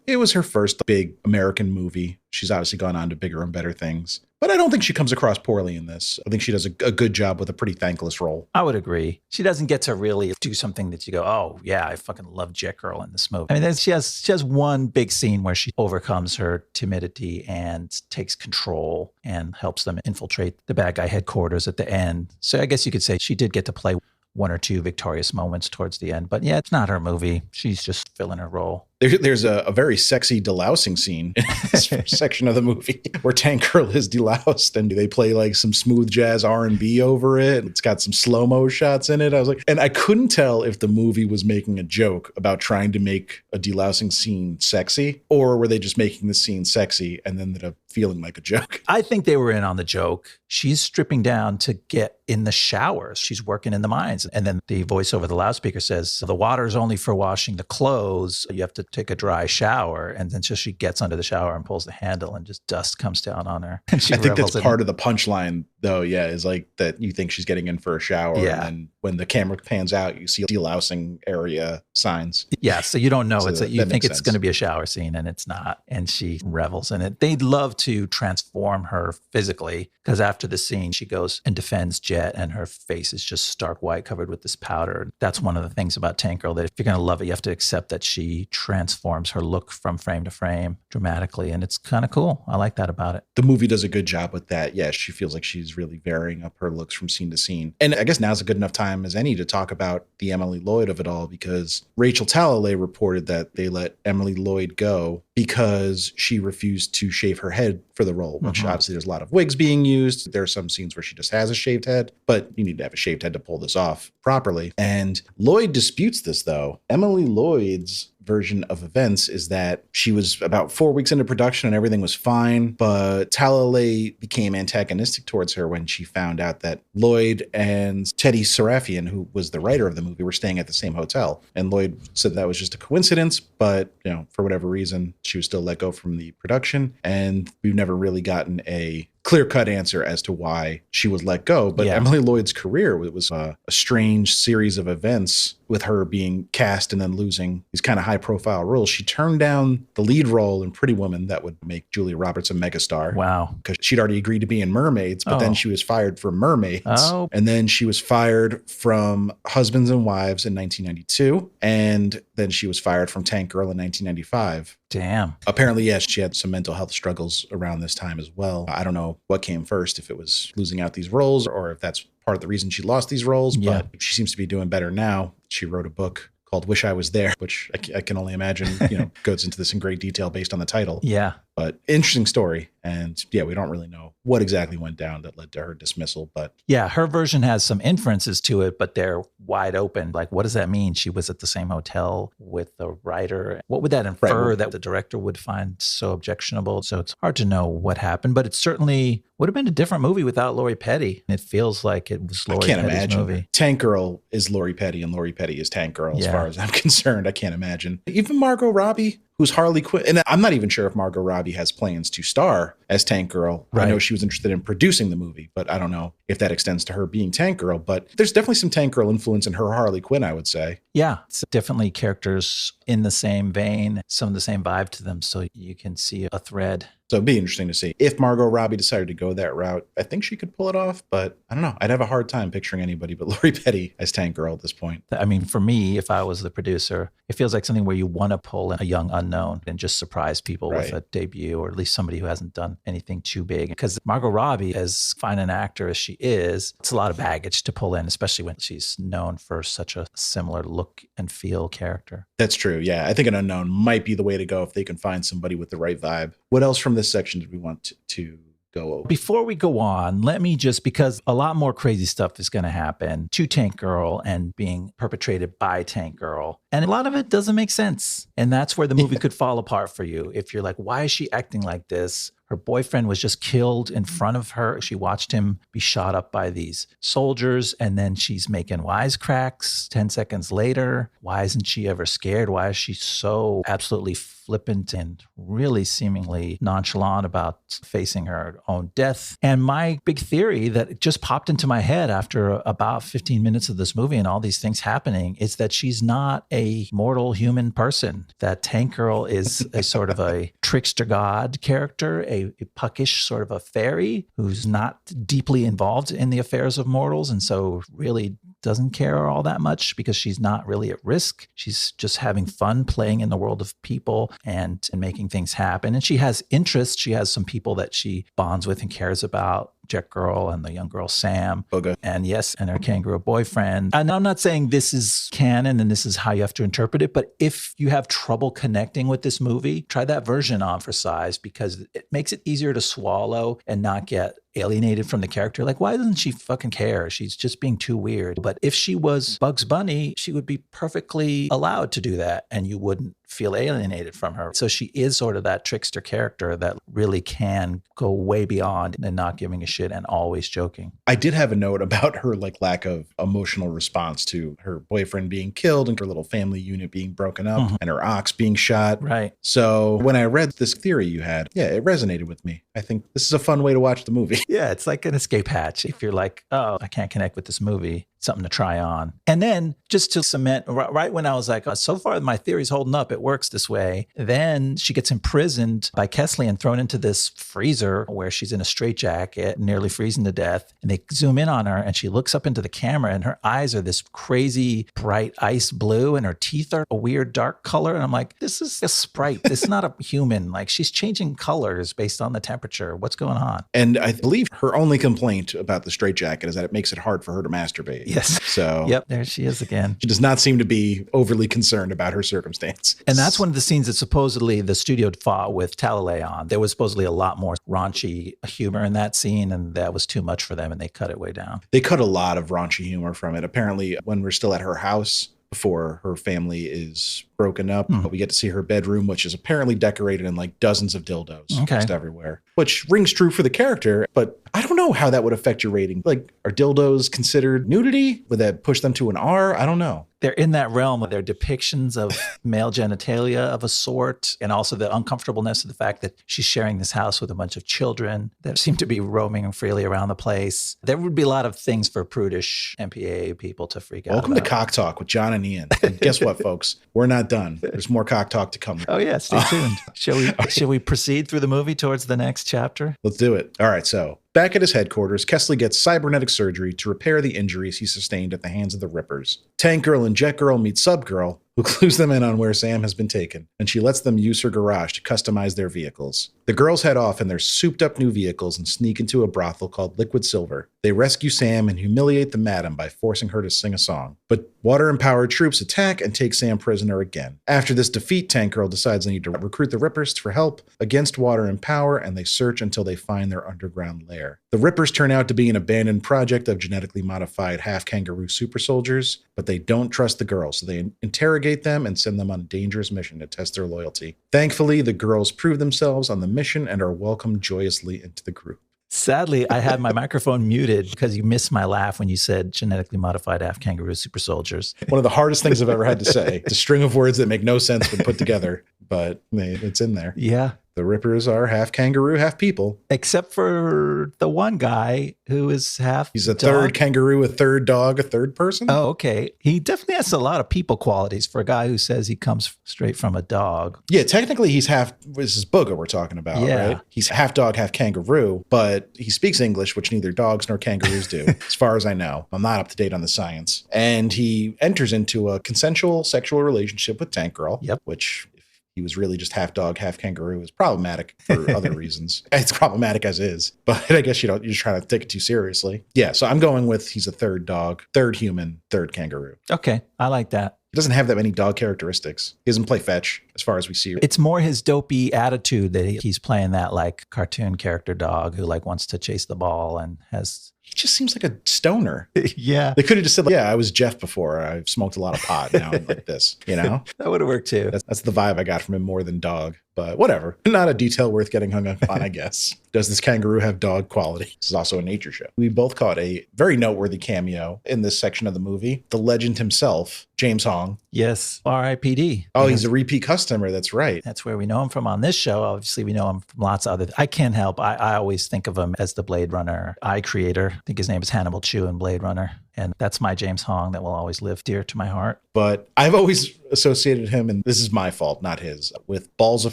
it was her first big American movie. She's obviously gone on to bigger and better things. But I don't think she comes across poorly in this. I think she does a good job with a pretty thankless role. I would agree. She doesn't get to really do something that you go, oh, yeah, I fucking love Jet Girl in this movie. I mean, she has one big scene where she overcomes her timidity and takes control and helps them infiltrate the bad guy headquarters at the end. So I guess you could say she did get to play one or two victorious moments towards the end. But yeah, it's not her movie. She's just filling her role. There's a very sexy delousing scene in this section of the movie where Tank Girl is deloused and they play like some smooth jazz R&B over it. It's got some slow-mo shots in it. I was like, and I couldn't tell if the movie was making a joke about trying to make a delousing scene sexy, or were they just making the scene sexy and then ended up feeling like a joke. I think they were in on the joke. She's stripping down to get in the showers. She's working in the mines. And then the voice over the loudspeaker says, the water is only for washing the clothes. You have to take a dry shower. And then she gets under the shower and pulls the handle and just dust comes down on her. And I think that's part of the punchline though. Yeah. Is like that you think she's getting in for a shower. Yeah. And then when the camera pans out, you see delousing area signs. Yeah. So you don't know. So you think it's going to be a shower scene and it's not. And she revels in it. They'd love to transform her physically because after the scene, she goes and defends Jet and her face is just stark white covered with this powder. That's one of the things about Tank Girl, that if you're going to love it, you have to accept that she transforms her look from frame to frame dramatically. And it's kind of cool. I like that about it. The movie does a good job with that. Yeah, she feels like she's really varying up her looks from scene to scene. And I guess now's a good enough time as any to talk about the Emily Lloyd of it all, because Rachel Talalay reported that they let Emily Lloyd go because she refused to shave her head for the role, which obviously there's a lot of wigs being used. There are some scenes where she just has a shaved head, but you need to have a shaved head to pull this off properly. And Lloyd disputes this, though. Emily Lloyd's version of events is that she was about 4 weeks into production and everything was fine, but Talalay became antagonistic towards her when she found out that Lloyd and Teddy Serafian, who was the writer of the movie, were staying at the same hotel. And Lloyd said that was just a coincidence, but for whatever reason, she was still let go from the production. And we've never really gotten a clear-cut answer as to why she was let go. But Emily Lloyd's career was a strange series of events with her being cast and then losing these kind of high-profile roles. She turned down the lead role in Pretty Woman that would make Julia Roberts a megastar. Wow. Because she'd already agreed to be in Mermaids, but then she was fired from Mermaids. Oh. And then she was fired from Husbands and Wives in 1992. And then she was fired from Tank Girl in 1995. Damn. Apparently, yes, she had some mental health struggles around this time as well. I don't know what came first, if it was losing out these roles or if that's part of the reason she lost these roles, but she seems to be doing better now. She wrote a book called Wish I Was There, which I can only imagine, goes into this in great detail based on the title. Yeah. But interesting story. And yeah, we don't really know what exactly went down that led to her dismissal. But yeah, her version has some inferences to it, but they're wide open. Like, what does that mean? She was at the same hotel with the writer. What would that infer that the director would find so objectionable? So it's hard to know what happened, but it certainly would have been a different movie without Lori Petty. It feels like it was Lori Petty's movie. Tank Girl is Lori Petty and Lori Petty is Tank Girl as far as I'm concerned. I can't imagine. Even Margot Robbie, who's Harley Quinn. And I'm not even sure if Margot Robbie has plans to star as Tank Girl. Right. I know she was interested in producing the movie, but I don't know if that extends to her being Tank Girl. But there's definitely some Tank Girl influence in her Harley Quinn, I would say. Yeah, it's definitely characters in the same vein, some of the same vibe to them. So you can see a thread. So it'd be interesting to see. If Margot Robbie decided to go that route, I think she could pull it off, but I don't know. I'd have a hard time picturing anybody but Lori Petty as Tank Girl at this point. I mean, for me, if I was the producer, it feels like something where you want to pull in a young unknown and just surprise people with a debut, or at least somebody who hasn't done anything too big. Because Margot Robbie, as fine an actor as she is, it's a lot of baggage to pull in, especially when she's known for such a similar look and feel character. That's true. Yeah, I think an unknown might be the way to go if they can find somebody with the right vibe. What else from this section did we want to go over? Before we go on, let me just, because a lot more crazy stuff is going to happen to Tank Girl and being perpetrated by Tank Girl. And a lot of it doesn't make sense. And that's where the movie could fall apart for you. If you're like, why is she acting like this? Her boyfriend was just killed in front of her. She watched him be shot up by these soldiers, and then she's making wisecracks 10 seconds later. Why isn't she ever scared? Why is she so absolutely flippant and really seemingly nonchalant about facing her own death? And my big theory that just popped into my head after about 15 minutes of this movie and all these things happening is that she's not a mortal human person. That Tank Girl is a sort of a trickster god character, a puckish sort of a fairy who's not deeply involved in the affairs of mortals, and so really doesn't care all that much because she's not really at risk. She's just having fun playing in the world of people and making things happen. And she has interests. She has some people that she bonds with and cares about. Jet Girl and the young girl Sam. Booga. And yes, and her kangaroo boyfriend. And I'm not saying this is canon and this is how you have to interpret it, but if you have trouble connecting with this movie, try that version on for size because it makes it easier to swallow and not get alienated from the character. Like, why doesn't she fucking care? She's just being too weird. But if she was Bugs Bunny, she would be perfectly allowed to do that and you wouldn't feel alienated from her. So she is sort of that trickster character that really can go way beyond and not giving a shit and always joking. I did have a note about her lack of emotional response to her boyfriend being killed and her little family unit being broken up and her ox being shot. Right. So when I read this theory you had, yeah, it resonated with me. I think this is a fun way to watch the movie. Yeah, it's like an escape hatch. If you're like, oh, I can't connect with this movie, something to try on. And then just to cement, right when I was like, oh, so far my theory's holding up, it works this way. Then she gets imprisoned by Kessler and thrown into this freezer where she's in a straitjacket, nearly freezing to death. And they zoom in on her and she looks up into the camera and her eyes are this crazy bright ice blue and her teeth are a weird dark color. And I'm like, this is a sprite. This is not a human. Like she's changing colors based on the temperature. What's going on? And I believe her only complaint about the straitjacket is that it makes it hard for her to masturbate. Yes. So yep, there she is again. She does not seem to be overly concerned about her circumstance. And that's one of the scenes that supposedly the studio fought with Talalay on. There was supposedly a lot more raunchy humor in that scene, and that was too much for them, and they cut it way down. They cut a lot of raunchy humor from it. Apparently, when we're still at her house, before her family is broken up, we get to see her bedroom, which is apparently decorated in like dozens of dildos just everywhere, which rings true for the character. But I don't know how that would affect your rating. Like, are dildos considered nudity? Would that push them to an R? I don't know. They're in that realm of their depictions of male genitalia of a sort, and also the uncomfortableness of the fact that she's sharing this house with a bunch of children that seem to be roaming freely around the place. There would be a lot of things for prudish MPAA people to freak out Welcome about. to Cock Talk with John and Ian. And guess what, folks? We're not done. There's more cock talk to come. Oh yeah, stay tuned. Shall we proceed through the movie towards the next chapter? Let's do it. All right, so back at his headquarters, Kessler gets cybernetic surgery to repair the injuries he sustained at the hands of the Rippers. Tank Girl and Jet Girl meet Sub Girl, who clues them in on where Sam has been taken, and she lets them use her garage to customize their vehicles. The girls head off in their souped-up new vehicles and sneak into a brothel called Liquid Silver. They rescue Sam and humiliate the madam by forcing her to sing a song. But water-empowered troops attack and take Sam prisoner again. After this defeat, Tank Girl decides they need to recruit the Rippers for help against Water and Power, and they search until they find their underground lair. The Rippers turn out to be an abandoned project of genetically modified half-kangaroo super soldiers, but they don't trust the girls, so they interrogate them and send them on a dangerous mission to test their loyalty. Thankfully, the girls prove themselves on the mission and are welcomed joyously into the group. Sadly, I had my microphone muted because you missed my laugh when you said genetically modified half-kangaroo super soldiers. One of the hardest things I've ever had to say. It's a string of words that make no sense when put together, but it's in there. Yeah. The Rippers are half kangaroo, half people. Except for the one guy who is half He's a dog. third kangaroo, a third dog, a third person. Oh, okay. He definitely has a lot of people qualities for a guy who says he comes straight from a dog. Yeah, technically he's half, this is Booga we're talking about, right? He's half dog, half kangaroo, but he speaks English, which neither dogs nor kangaroos do, as far as I know. I'm not up to date on the science. And he enters into a consensual sexual relationship with Tank Girl, which... he was really just half dog, half kangaroo. Is problematic for other reasons. It's problematic as is, but I guess you're just trying to take it too seriously. Yeah, so I'm going with he's a third dog, third human, third kangaroo. Okay, I like that. He doesn't have that many dog characteristics. He doesn't play fetch as far as we see. It's more his dopey attitude that he's playing that like cartoon character dog who like wants to chase the ball and has He just seems like a stoner. Yeah. They could have just said, I was Jeff before. I've smoked a lot of pot. Now I'm like this, That would have worked too. That's the vibe I got from him more than dog. But whatever. Not a detail worth getting hung up on, I guess. Does this kangaroo have dog quality? This is also a nature show. We both caught a very noteworthy cameo in this section of the movie. The legend himself, James Hong. Yes. R.I.P.D. Oh, he's a repeat customer. That's right. That's where we know him from on this show. Obviously, we know him from lots of other. I can't help. I always think of him as the Blade Runner eye creator. I think his name is Hannibal Chu in Blade Runner. And that's my James Hong that will always live dear to my heart. But I've always associated him, and this is my fault, not his, with Balls of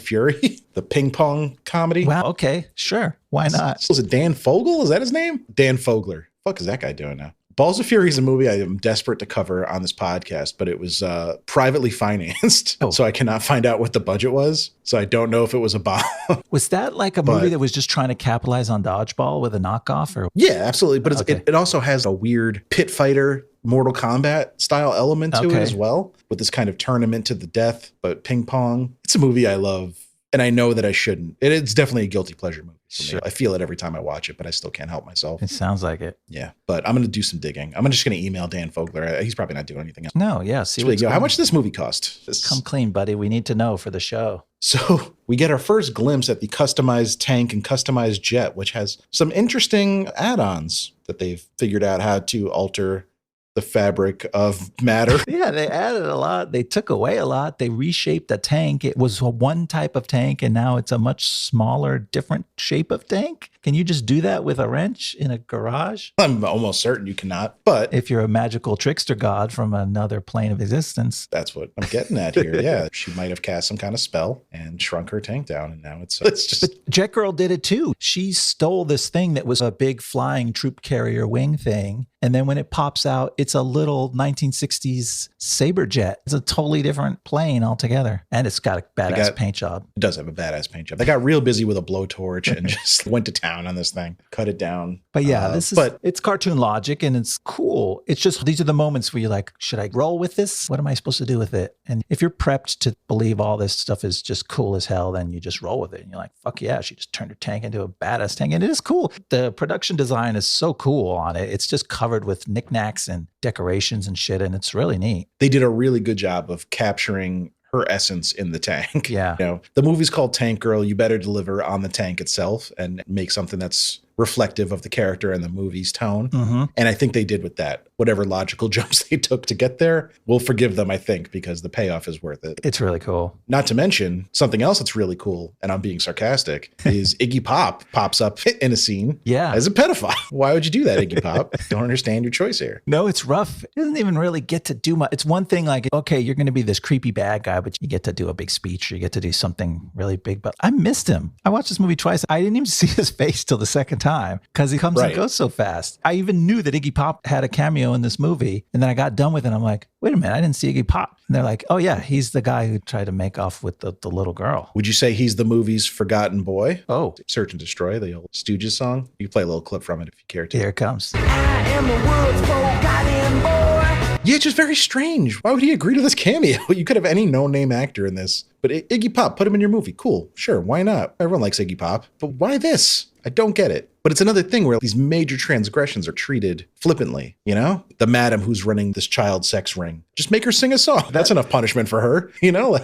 Fury, the ping pong comedy. Wow. Okay. Sure. Why not? Was it Dan Fogel? Is that his name? Dan Fogler. Fuck is that guy doing now? Balls of Fury is a movie I am desperate to cover on this podcast, but it was privately financed. Oh. So I cannot find out what the budget was. So I don't know if it was a bomb. Was that like a movie that was just trying to capitalize on dodgeball with a knockoff? Or yeah, absolutely. But it also has a weird pit fighter, Mortal Kombat style element to it as well, with this kind of tournament to the death, but ping pong. It's a movie I love. And I know that I shouldn't. It's definitely a guilty pleasure movie for me. I feel it every time I watch it, but I still can't help myself. It sounds like it. Yeah, but I'm going to do some digging. I'm just going to email Dan Fogler. He's probably not doing anything else. No, yeah. See how much does this movie cost? Come clean, buddy. We need to know for the show. So we get our first glimpse at the customized tank and customized jet, which has some interesting add-ons that they've figured out how to alter the fabric of matter. Yeah, they added a lot. They took away a lot. They reshaped the tank. It was one type of tank, and now it's a much smaller, different shape of tank. Can you just do that with a wrench in a garage? I'm almost certain you cannot, but if you're a magical trickster god from another plane of existence. That's what I'm getting at here. Yeah, she might have cast some kind of spell and shrunk her tank down, and now it's just... But Jet Girl did it too. She stole this thing that was a big flying troop carrier wing thing, and then when it pops out, it's a little 1960s Sabre jet. It's a totally different plane altogether, and it's got a badass paint job. It does have a badass paint job. They got real busy with a blowtorch and just went to town on this thing, cut it down. But yeah, it's cartoon logic and it's cool. It's just, these are the moments where you're like, should I roll with this? What am I supposed to do with it? And if you're prepped to believe all this stuff is just cool as hell, then you just roll with it. And you're like, fuck yeah, she just turned her tank into a badass tank. And it is cool. The production design is so cool on it. It's just covered with knickknacks and decorations and shit. And it's really neat. They did a really good job of capturing her essence in the tank. Yeah. The movie's called Tank Girl. You better deliver on the tank itself and make something that's reflective of the character and the movie's tone. Mm-hmm. And I think they did with that. Whatever logical jumps they took to get there, we'll forgive them, I think, because the payoff is worth it. It's really cool. Not to mention something else that's really cool, and I'm being sarcastic, is Iggy Pop pops up in a scene as a pedophile. Why would you do that, Iggy Pop? Don't understand your choice here. No, it's rough. It doesn't even really get to do much. It's one thing like, okay, you're going to be this creepy bad guy, but you get to do a big speech or you get to do something really big. But I missed him. I watched this movie twice. I didn't even see his face till the second time because he comes and goes so fast. I even knew that Iggy Pop had a cameo in this movie. And then I got done with it. And I'm like, wait a minute, I didn't see Iggy Pop. And they're like, oh yeah, he's the guy who tried to make off with the little girl. Would you say he's the movie's forgotten boy? Oh. Search and Destroy, the old Stooges song. You can play a little clip from it if you care to. Here it comes. I am the world's forgotten boy. Yeah, it's just very strange. Why would he agree to this cameo? You could have any no-name actor in this. But Iggy Pop, put him in your movie. Cool. Sure, why not? Everyone likes Iggy Pop. But why this? I don't get it. But it's another thing where these major transgressions are treated flippantly, The madam who's running this child sex ring. Just make her sing a song. That's enough punishment for her,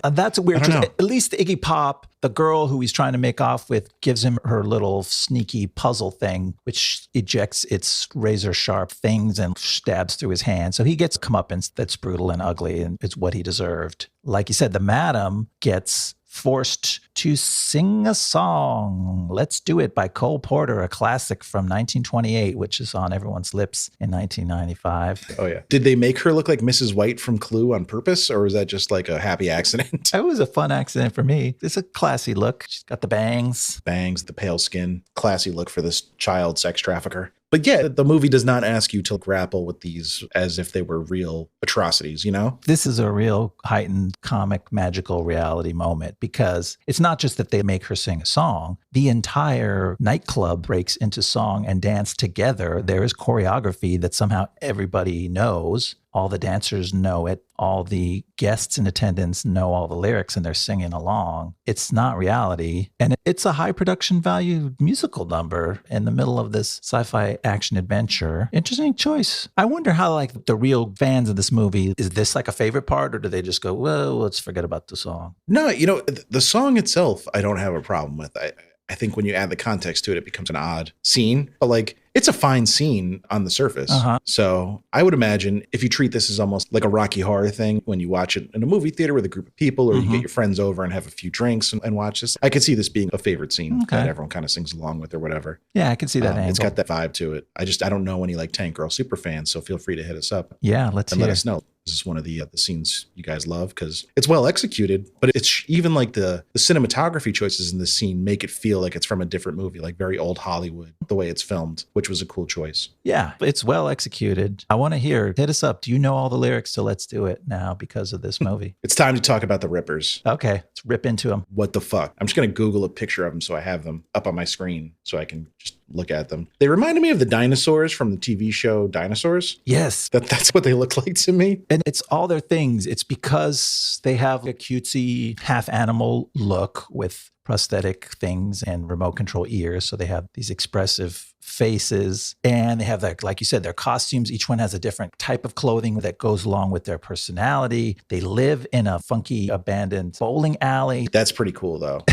That's weird. At least Iggy Pop, the girl who he's trying to make off with, gives him her little sneaky puzzle thing, which ejects its razor sharp things and stabs through his hand. So he gets comeuppance that's brutal and ugly, and it's what he deserved. Like you said, the madam gets forced to sing a song. Let's Do It by Cole Porter, a classic from 1928, which is on everyone's lips in 1995. Oh, yeah. Did they make her look like Mrs. White from Clue on purpose, or was that just like a happy accident? It was a fun accident for me. It's a classy look. She's got the bangs. Bangs, the pale skin. Classy look for this child sex trafficker. But yeah, the movie does not ask you to grapple with these as if they were real atrocities, This is a real heightened comic magical reality moment because it's not just that they make her sing a song. The entire nightclub breaks into song and dance together. There is choreography that somehow everybody knows. all the dancers know it, all the guests in attendance know all the lyrics and they're singing along. It's not reality. And it's a high production value musical number in the middle of this sci-fi action adventure. Interesting choice. I wonder how like the real fans of this movie, is this like a favorite part, or do they just go, well, let's forget about the song? No, the song itself, I don't have a problem with. I think when you add the context to it, it becomes an odd scene. But like, it's a fine scene on the surface. So I would imagine if you treat this as almost like a Rocky Horror thing, when you watch it in a movie theater with a group of people, or you get your friends over and have a few drinks and watch this, I could see this being a favorite scene that everyone kind of sings along with or whatever. Yeah, I can see that angle. It's got that vibe to it. I don't know any like Tank Girl super fans, so feel free to hit us up. Yeah, let us know. This is one of the scenes you guys love because it's well executed, but it's even like the cinematography choices in this scene make it feel like it's from a different movie, like very old Hollywood, the way it's filmed, which was a cool choice. Yeah, it's well executed. I want to hear, hit us up. Do you know all the lyrics? So let's do it now because of this movie. It's time to talk about the Rippers. Okay, let's rip into them. What the fuck? I'm just going to Google a picture of them so I have them up on my screen so I can just look at them. They reminded me of the dinosaurs from the TV show Dinosaurs. Yes. That's what they look like to me. And it's all their things. It's because they have a cutesy half animal look with prosthetic things and remote control ears. So they have these expressive faces, and they have that, like you said, their costumes. Each one has a different type of clothing that goes along with their personality. They live in a funky abandoned bowling alley. That's pretty cool though.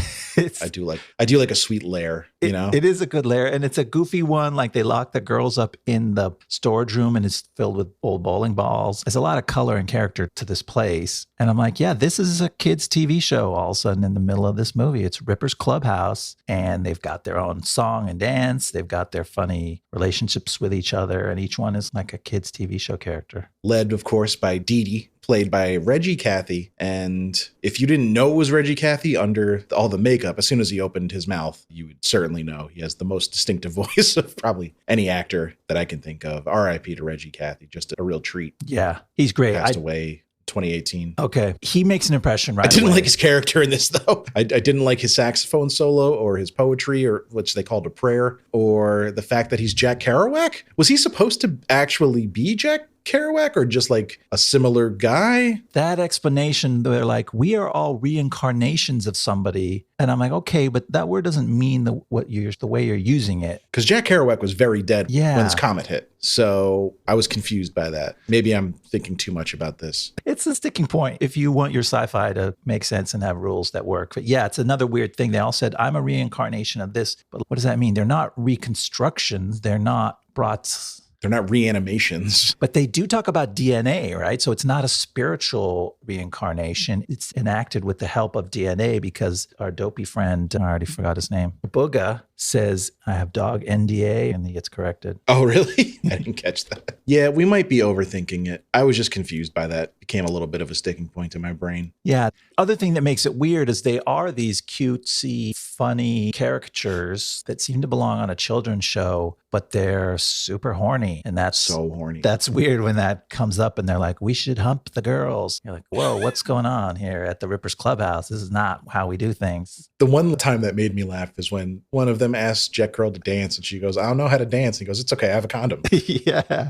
I do like a sweet lair, you know? It is a good lair, and it's a goofy one. Like they lock the girls up in the storage room and it's filled with old bowling balls. There's a lot of color and character to this place. And I'm like, yeah, this is a kid's TV show all of a sudden in the middle of this movie. It's Ripper's Clubhouse, and they've got their own song and dance. They've got their funny relationships with each other, and each one is like a kid's TV show character. Led, of course, by Dee Dee, played by Reggie Cathy. And if you didn't know it was Reggie Cathy under all the makeup, as soon as he opened his mouth, you would certainly know. He has the most distinctive voice of probably any actor that I can think of. R.I.P. to Reggie Cathy. Just a real treat. Yeah, he's great. Passed away 2018. Okay. He makes an impression right I didn't away. like his character in this, though. I didn't like his saxophone solo or his poetry, or which they called a prayer, or the fact that he's Jack Kerouac. Was he supposed to actually be Jack Kerouac, or just like a similar guy? That explanation, they're like, we are all reincarnations of somebody. And I'm like, okay, but that word doesn't mean the way you're using it. Because Jack Kerouac was very dead Yeah. when this comet hit. So I was confused by that. Maybe I'm thinking too much about this. It's a sticking point if you want your sci-fi to make sense and have rules that work. But yeah, it's another weird thing. They all said, I'm a reincarnation of this. But what does that mean? They're not reconstructions. They're not brought... They're not reanimations. But they do talk about DNA, right? So it's not a spiritual reincarnation. It's enacted with the help of DNA, because our dopey friend, I already forgot his name, Booga, says, I have dog NDA, and he gets corrected. Oh, really? I didn't catch that. Yeah, we might be overthinking it. I was just confused by that. It became a little bit of a sticking point in my brain. Yeah. Other thing that makes it weird is they are these cutesy, funny caricatures that seem to belong on a children's show, but they're super horny. And that's so horny. That's weird when that comes up and they're like, we should hump the girls. You're like, whoa, what's going on here at the Ripper's Clubhouse? This is not how we do things. The one time that made me laugh is when one of them asks Jet Girl to dance, and she goes, I don't know how to dance. And he goes, it's okay, I have a condom. Yeah,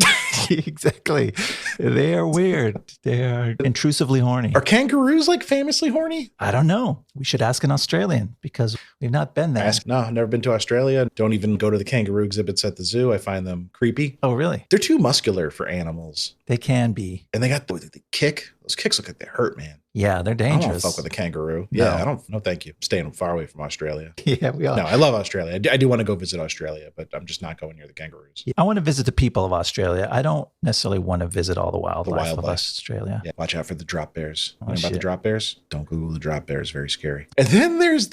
exactly. They are weird. They are intrusively horny. Are kangaroos like famously horny? I don't know. We should ask an Australian, because we've not been there. No, I've never been to Australia. Don't even go to the kangaroo exhibits at the zoo. I find them creepy. Oh, really? They're too muscular for animals. They can be. And they got the kick. Those kicks look like they hurt, man. Yeah, they're I don't dangerous. want to fuck with a kangaroo. No. Yeah, I don't. No, thank you. I'm staying far away from Australia. Yeah, we are. No, I love Australia. I do want to go visit Australia, but I'm just not going near the kangaroos. I want to visit the people of Australia. I don't necessarily want to visit all the wildlife of Australia. Yeah, watch out for the drop bears. Oh, You know about the shit. drop bears? Don't Google the drop bears. Very scary. And then there's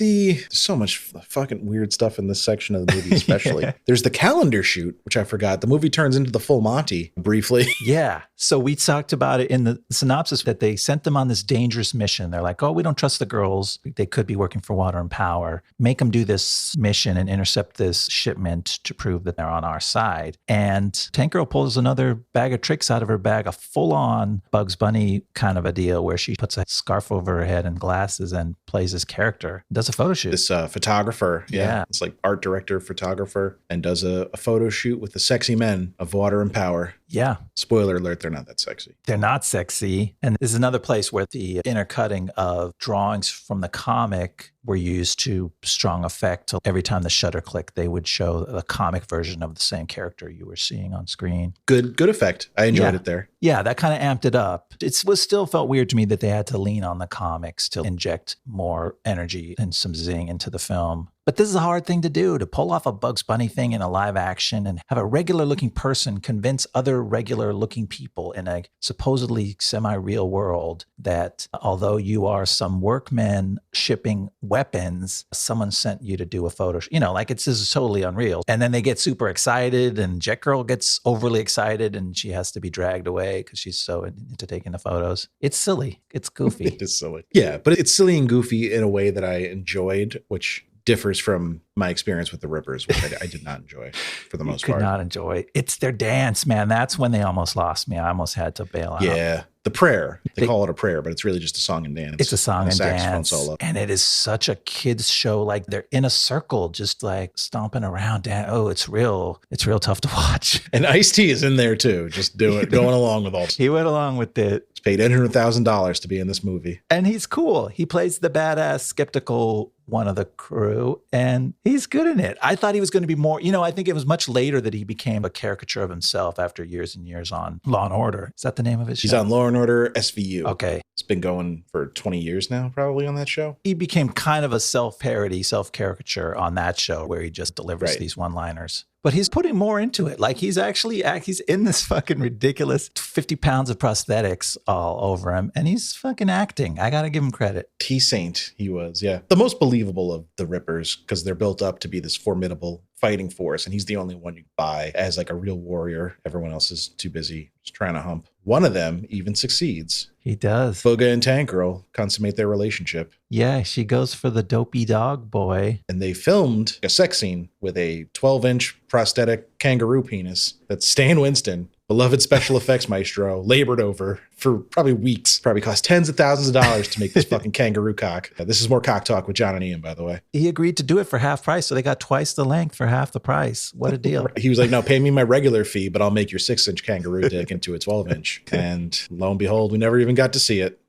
so much fucking weird stuff in this section of the movie, especially. There's the calendar shoot, which I forgot. The movie turns into the full Monty briefly. Yeah. So we talked about it in the synopsis that they sent them on this dangerous mission. They're like, oh, we don't trust the girls. They could be working for Water and Power. Make them do this mission and intercept this shipment to prove that they're on our side. And Tank Girl pulls another bag of tricks out of her bag, a full-on Bugs Bunny kind of a deal where she puts a scarf over her head and glasses and plays this character. Does a photo shoot. This photographer. Yeah. It's like art director, photographer, and does a photo shoot with the sexy men of Water and Power. Yeah. Spoiler alert, they're not that sexy. They're not sexy. And this is another place where the intercutting of drawings from the comic were used to strong effect. So every time the shutter clicked, they would show the comic version of the same character you were seeing on screen. Good effect. I enjoyed it there. Yeah, that kind of amped it up. It was still felt weird to me that they had to lean on the comics to inject more energy and some zing into the film. But this is a hard thing to do, to pull off a Bugs Bunny thing in a live action and have a regular looking person convince other regular looking people in a supposedly semi-real world that although you are some workmen shipping weapons, someone sent you to do a photo. This is totally unreal. And then they get super excited and Jet Girl gets overly excited and she has to be dragged away because she's so into taking the photos. It's silly. It's goofy. It is silly. Yeah, but it's silly and goofy in a way that I enjoyed, which differs from my experience with the Rippers, which I did not enjoy for the most part. Could not enjoy. It's their dance, man. That's when they almost lost me. I almost had to bail out. Yeah. The prayer. They call it a prayer, but it's really just a song and dance. It's a song and dance. Solo. And it is such a kid's show. Like they're in a circle, just like stomping around. Oh, it's real tough to watch. And Ice-T is in there too, just going along with all. He went along with it. He's paid $800,000 to be in this movie. And he's cool. He plays the badass, skeptical one of the crew, and he's good in it. I thought he was going to be more, I think it was much later that he became a caricature of himself after years and years on Law & Order. Is that the name of his show? He's on Law & Order SVU. Okay. It's been going for 20 years now, probably, on that show. He became kind of a self-parody, self-caricature on that show where he just delivers these one-liners. But he's putting more into it. Like he's in this fucking ridiculous 50 pounds of prosthetics all over him. And he's fucking acting. I got to give him credit. T-Saint, he was, yeah. The most believable of the Rippers because they're built up to be this formidable fighting force. And he's the only one you buy as like a real warrior. Everyone else is too busy just trying to hump. One of them even succeeds. He does. Booga and Tank Girl consummate their relationship. Yeah, she goes for the dopey dog boy. And they filmed a sex scene with a 12-inch prosthetic kangaroo penis that Stan Winston, beloved special effects maestro, labored over for probably weeks. Probably cost tens of thousands of dollars to make this fucking kangaroo cock. This is more cock talk with John and Ian, by the way. He agreed to do it for half price, so they got twice the length for half the price. What a deal. He was like, no, pay me my regular fee, but I'll make your 6-inch kangaroo dick into a 12-inch. And lo and behold, we never even got to see it.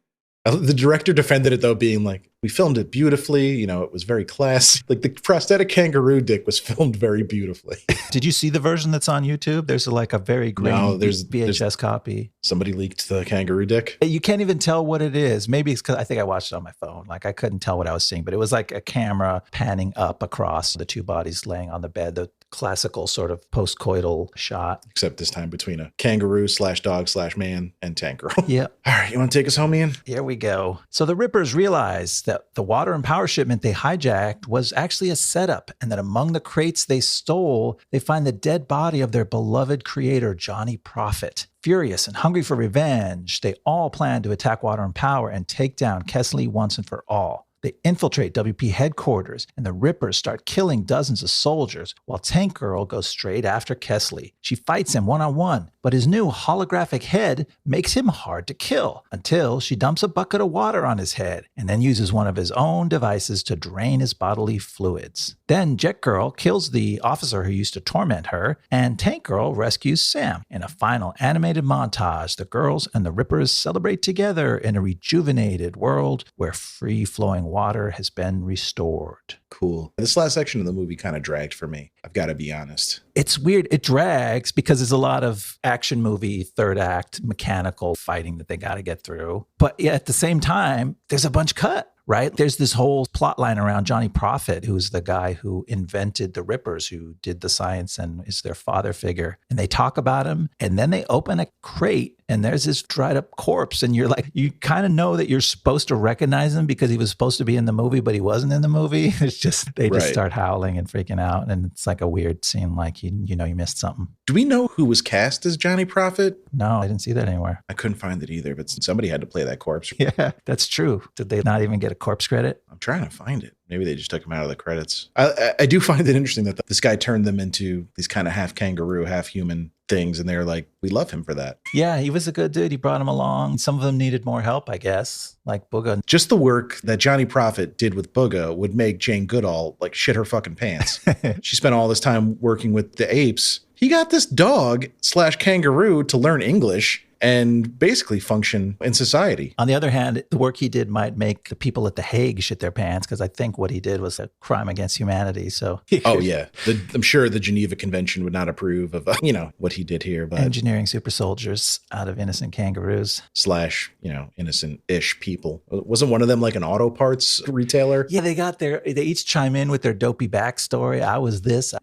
The director defended it, though, being like, we filmed it beautifully. It was very classy. Like the prosthetic kangaroo dick was filmed very beautifully. Did you see the version that's on YouTube? There's like a very grainy VHS copy. Somebody leaked the kangaroo dick. You can't even tell what it is. Maybe it's because I think I watched it on my phone. Like I couldn't tell what I was seeing, but it was like a camera panning up across the two bodies laying on the bed. The classical sort of post-coital shot. Except this time between a kangaroo / dog / man and Tank Girl. Yeah. All right, you want to take us home, Ian? Here we go. So the Rippers realized that the water and power shipment they hijacked was actually a setup, and that among the crates they stole, they find the dead body of their beloved creator, Johnny Prophet. Furious and hungry for revenge, they all plan to attack Water and Power and take down Kessler once and for all. They infiltrate WP headquarters, and the Rippers start killing dozens of soldiers, while Tank Girl goes straight after Kessler. She fights him one-on-one, but his new holographic head makes him hard to kill, until she dumps a bucket of water on his head, and then uses one of his own devices to drain his bodily fluids. Then Jet Girl kills the officer who used to torment her, and Tank Girl rescues Sam. In a final animated montage, the girls and the Rippers celebrate together in a rejuvenated world where free-flowing water has been restored. Cool. This last section of the movie kind of dragged for me. I've got to be honest. It's weird. It drags because there's a lot of action movie, third act, mechanical fighting that they got to get through. But yeah, at the same time, there's a bunch cut. Right? There's this whole plot line around Johnny Prophet, who's the guy who invented the Rippers, who did the science and is their father figure. And they talk about him, and then they open a crate, and there's this dried up corpse. And you're like, you kind of know that you're supposed to recognize him because he was supposed to be in the movie, but he wasn't in the movie. It's just, they just start howling and freaking out. And it's like a weird scene, like, you know, you missed something. Do we know who was cast as Johnny Prophet? No, I didn't see that anywhere. I couldn't find it either, but somebody had to play that corpse. Yeah, that's true. Did they not even get a corpse credit? I'm trying to find it. Maybe they just took him out of the credits. I do find it interesting that this guy turned them into these kind of half kangaroo, half human things. And they're like, we love him for that. Yeah, he was a good dude. He brought him along. Some of them needed more help, I guess, like Booga. Just the work that Johnny Prophet did with Booga would make Jane Goodall like shit her fucking pants. She spent all this time working with the apes He got this dog / kangaroo to learn English and basically function in society. On the other hand, the work he did might make the people at The Hague shit their pants, because I think what he did was a crime against humanity. So, oh yeah, I'm sure the Geneva Convention would not approve of what he did here. But engineering super soldiers out of innocent kangaroos / innocent-ish people. Wasn't one of them like an auto parts retailer? Yeah, they each chime in with their dopey backstory. I was this.